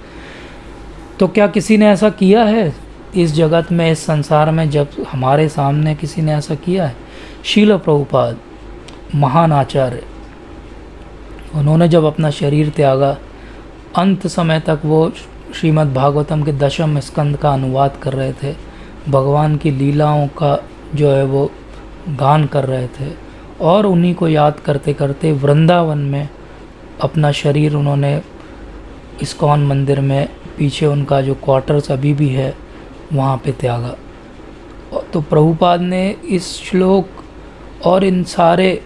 तो क्या किसी ने ऐसा किया है इस जगत में, इस संसार में? जब हमारे सामने किसी ने ऐसा किया है? श्रील प्रभुपाद महान आचार्य, उन्होंने जब अपना शरीर त्यागा, अंत समय तक वो श्रीमद् भागवतम के 10वें स्कंद का अनुवाद कर रहे थे, भगवान की लीलाओं का जो है वो गान कर रहे थे, और उन्हीं को याद करते करते वृंदावन में अपना शरीर उन्होंने इस्कॉन मंदिर में, पीछे उनका जो क्वार्टर्स अभी भी है वहाँ पे त्यागा। तो प्रभुपाद ने इस श्लोक और इन सारे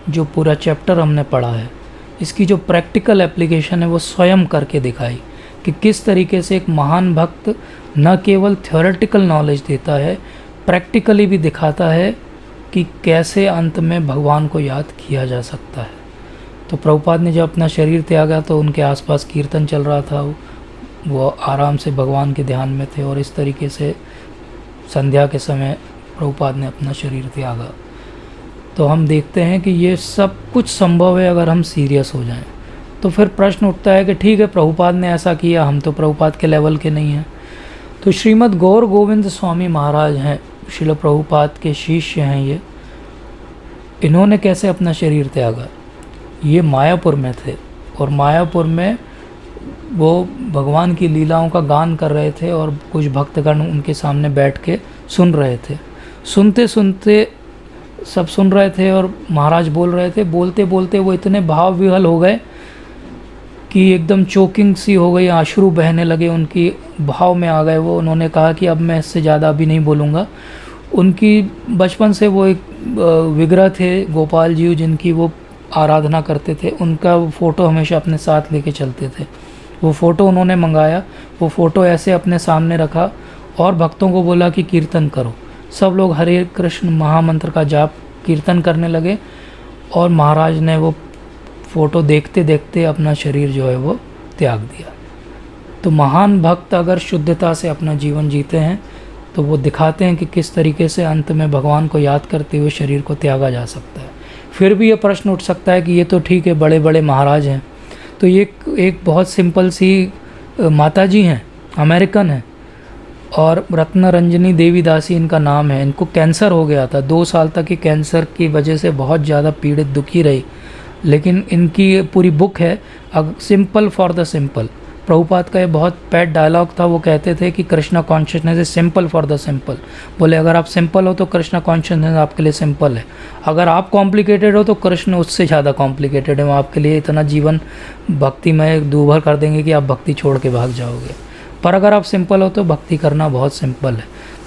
जो पूरा चैप्टर हमने पढ़ा है इसकी जो प्रैक्टिकल एप्लीकेशन है वो स्वयं करके दिखाई कि किस तरीके से एक महान भक्त न केवल थ्योरेटिकल नॉलेज देता है, प्रैक्टिकली भी दिखाता है कि कैसे अंत में भगवान को याद किया जा सकता है। तो प्रभुपाद ने जब अपना शरीर त्यागा तो उनके आसपास कीर्तन चल रहा था, वो आराम से भगवान के ध्यान में थे, और इस तरीके से संध्या के समय प्रभुपाद ने अपना शरीर त्यागा। तो हम देखते हैं कि ये सब कुछ संभव है अगर हम सीरियस हो जाएं। तो फिर प्रश्न उठता है कि ठीक है, प्रभुपाद ने ऐसा किया, हम तो प्रभुपाद के लेवल के नहीं हैं। तो श्रीमद् गौर गोविंद स्वामी महाराज हैं, श्रील प्रभुपाद के शिष्य हैं ये। इन्होंने कैसे अपना शरीर त्यागा? ये मायापुर में थे, और मायापुर में वो भगवान की लीलाओं का गान कर रहे थे, और कुछ भक्तगण उनके सामने बैठ के सुन रहे थे। सुनते सुनते सब सुन रहे थे, और महाराज बोल रहे थे। बोलते बोलते वो इतने भाव विह्वल हो गए कि एकदम चोकिंग सी हो गई, आंसू बहने लगे, उनकी भाव में आ गए वो। उन्होंने कहा कि अब मैं इससे ज़्यादा अभी नहीं बोलूँगा। उनकी बचपन से वो एक विग्रह थे गोपाल जी जिनकी वो आराधना करते थे, उनका वो फ़ोटो हमेशा अपने साथ लेके चलते थे। वो फ़ोटो उन्होंने मंगाया, वो फ़ोटो ऐसे अपने सामने रखा और भक्तों को बोला कि कीर्तन करो। सब लोग हरे कृष्ण महामंत्र का जाप कीर्तन करने लगे, और महाराज ने वो फ़ोटो देखते देखते अपना शरीर जो है वो त्याग दिया। तो महान भक्त अगर शुद्धता से अपना जीवन जीते हैं तो वो दिखाते हैं कि किस तरीके से अंत में भगवान को याद करते हुए शरीर को त्यागा जा सकता है। फिर भी ये प्रश्न उठ सकता है कि ये तो ठीक है, बड़े बड़े महाराज हैं। तो ये एक बहुत सिंपल सी माता जी हैं, अमेरिकन हैं, और रत्न रंजनी देवी दासी इनका नाम है। इनको कैंसर हो गया था, 2 साल तक ये कैंसर की वजह से बहुत ज़्यादा पीड़ित दुखी रही। लेकिन इनकी पूरी बुक है simple for the simple. Prabhupada का ये बहुत पैट डायलॉग था, वो कहते थे कि Krishna consciousness is simple for the simple. बोले अगर आप सिंपल हो तो कृष्णा कॉन्शियसनेस आपके लिए सिंपल है, अगर आप कॉम्प्लिकेटेड हो तो कृष्ण उससे ज़्यादा कॉम्प्लिकेटेड है। वो आपके लिए इतना जीवन भक्ति में दूभर कर देंगे कि आप भक्ति छोड़ के भाग जाओगे। पर अगर आप सिंपल हो तो भक्ति करना बहुत सिंपल है।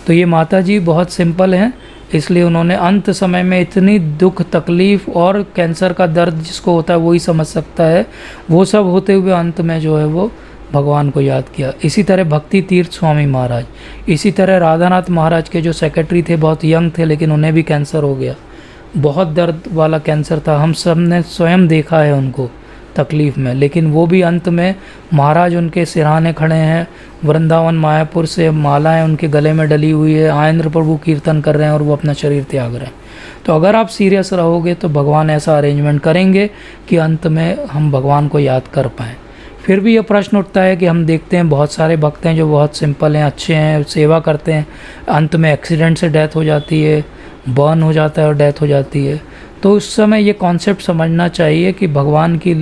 तो ये माता जी बहुत सिंपल हैं, इसलिए उन्होंने अंत समय में इतनी दुख तकलीफ़ और कैंसर का दर्द जिसको होता है वही समझ सकता है, वो सब होते हुए अंत में जो है वो भगवान को याद किया। इसी तरह भक्ति तीर्थ स्वामी महाराज, इसी तरह राधानाथ महाराज के जो सेक्रेटरी थे, बहुत यंग थे लेकिन उन्हें भी कैंसर हो गया। बहुत दर्द वाला कैंसर था, हम सब ने स्वयं देखा है उनको तकलीफ़ में, लेकिन वो भी अंत में महाराज उनके सिरहाने खड़े हैं। वृंदावन मायापुर से मालाएं उनके गले में डली हुई है, आयेंद्र प्रभु कीर्तन कर रहे हैं और वो अपना शरीर त्याग रहे हैं। तो अगर आप सीरियस रहोगे तो भगवान ऐसा अरेंजमेंट करेंगे कि अंत में हम भगवान को याद कर पाएँ। फिर भी ये प्रश्न उठता है कि हम देखते हैं बहुत सारे भक्त हैं जो बहुत सिंपल हैं, अच्छे हैं, सेवा करते हैं, अंत में एक्सीडेंट से डेथ हो जाती है, बर्न हो जाता है और डेथ हो जाती है। तो उस समय ये कॉन्सेप्ट समझना चाहिए कि भगवान की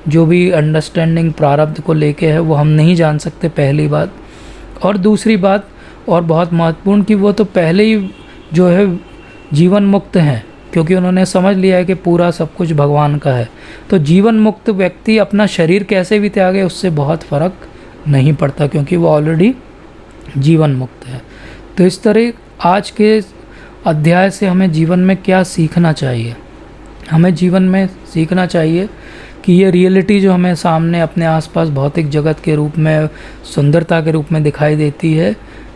जो भी अंडरस्टैंडिंग प्रारब्ध को लेके है वो हम नहीं जान सकते, पहली बात। और दूसरी बात और बहुत महत्वपूर्ण कि वो तो पहले ही जो है जीवन मुक्त हैं, क्योंकि उन्होंने समझ लिया है कि पूरा सब कुछ भगवान का है। तो जीवन मुक्त व्यक्ति अपना शरीर कैसे भी त्यागे उससे बहुत फ़र्क नहीं पड़ता, क्योंकि वो ऑलरेडी जीवन मुक्त है। तो इस तरह आज के अध्याय से हमें जीवन में क्या सीखना चाहिए? हमें जीवन में सीखना चाहिए कि ये रियलिटी जो हमें सामने अपने आसपास भौतिक जगत के रूप में, सुंदरता के रूप में दिखाई देती है,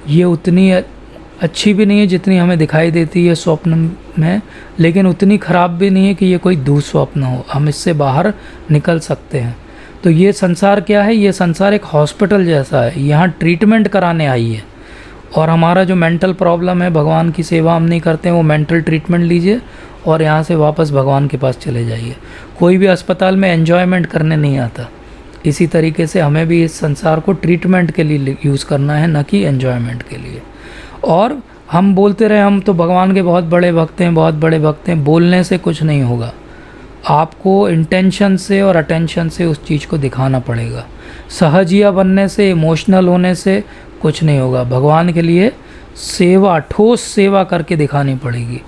ये उतनी अच्छी भी नहीं है जितनी हमें दिखाई देती है स्वप्न में, लेकिन उतनी ख़राब भी नहीं है कि ये कोई दुःस्वप्न हो। हम इससे बाहर निकल सकते हैं। तो ये संसार क्या है? ये संसार एक हॉस्पिटल जैसा है, यहाँ ट्रीटमेंट कराने आई है। और हमारा जो मेंटल प्रॉब्लम है, भगवान की सेवा हम नहीं करते हैं, वो मेंटल ट्रीटमेंट लीजिए और यहाँ से वापस भगवान के पास चले जाइए। कोई भी अस्पताल में एन्जॉयमेंट करने नहीं आता। इसी तरीके से हमें भी इस संसार को ट्रीटमेंट के लिए यूज़ करना है, न कि एन्जॉयमेंट के लिए। और हम बोलते रहे हम तो भगवान के बहुत बड़े भक्त हैं, बहुत बड़े भक्त हैं, बोलने से कुछ नहीं होगा। आपको इंटेंशन से और अटेंशन से उस चीज़ को दिखाना पड़ेगा। सहजिया बनने से, इमोशनल होने से कुछ नहीं होगा। भगवान के लिए सेवा, ठोस सेवा करके दिखानी पड़ेगी,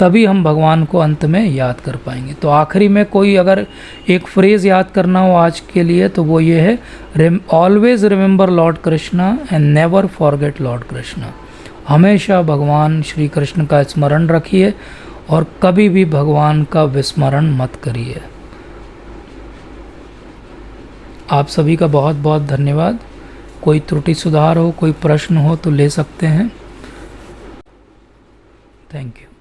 तभी हम भगवान को अंत में याद कर पाएंगे। तो आखिरी में कोई अगर एक फ्रेज़ याद करना हो आज के लिए तो वो ये है, always remember Lord Krishna and never forget Lord Krishna. हमेशा भगवान श्री कृष्ण का स्मरण रखिए और कभी भी भगवान का विस्मरण मत करिए। आप सभी का बहुत बहुत धन्यवाद। कोई त्रुटि सुधार हो, कोई प्रश्न हो तो ले सकते हैं। Thank you.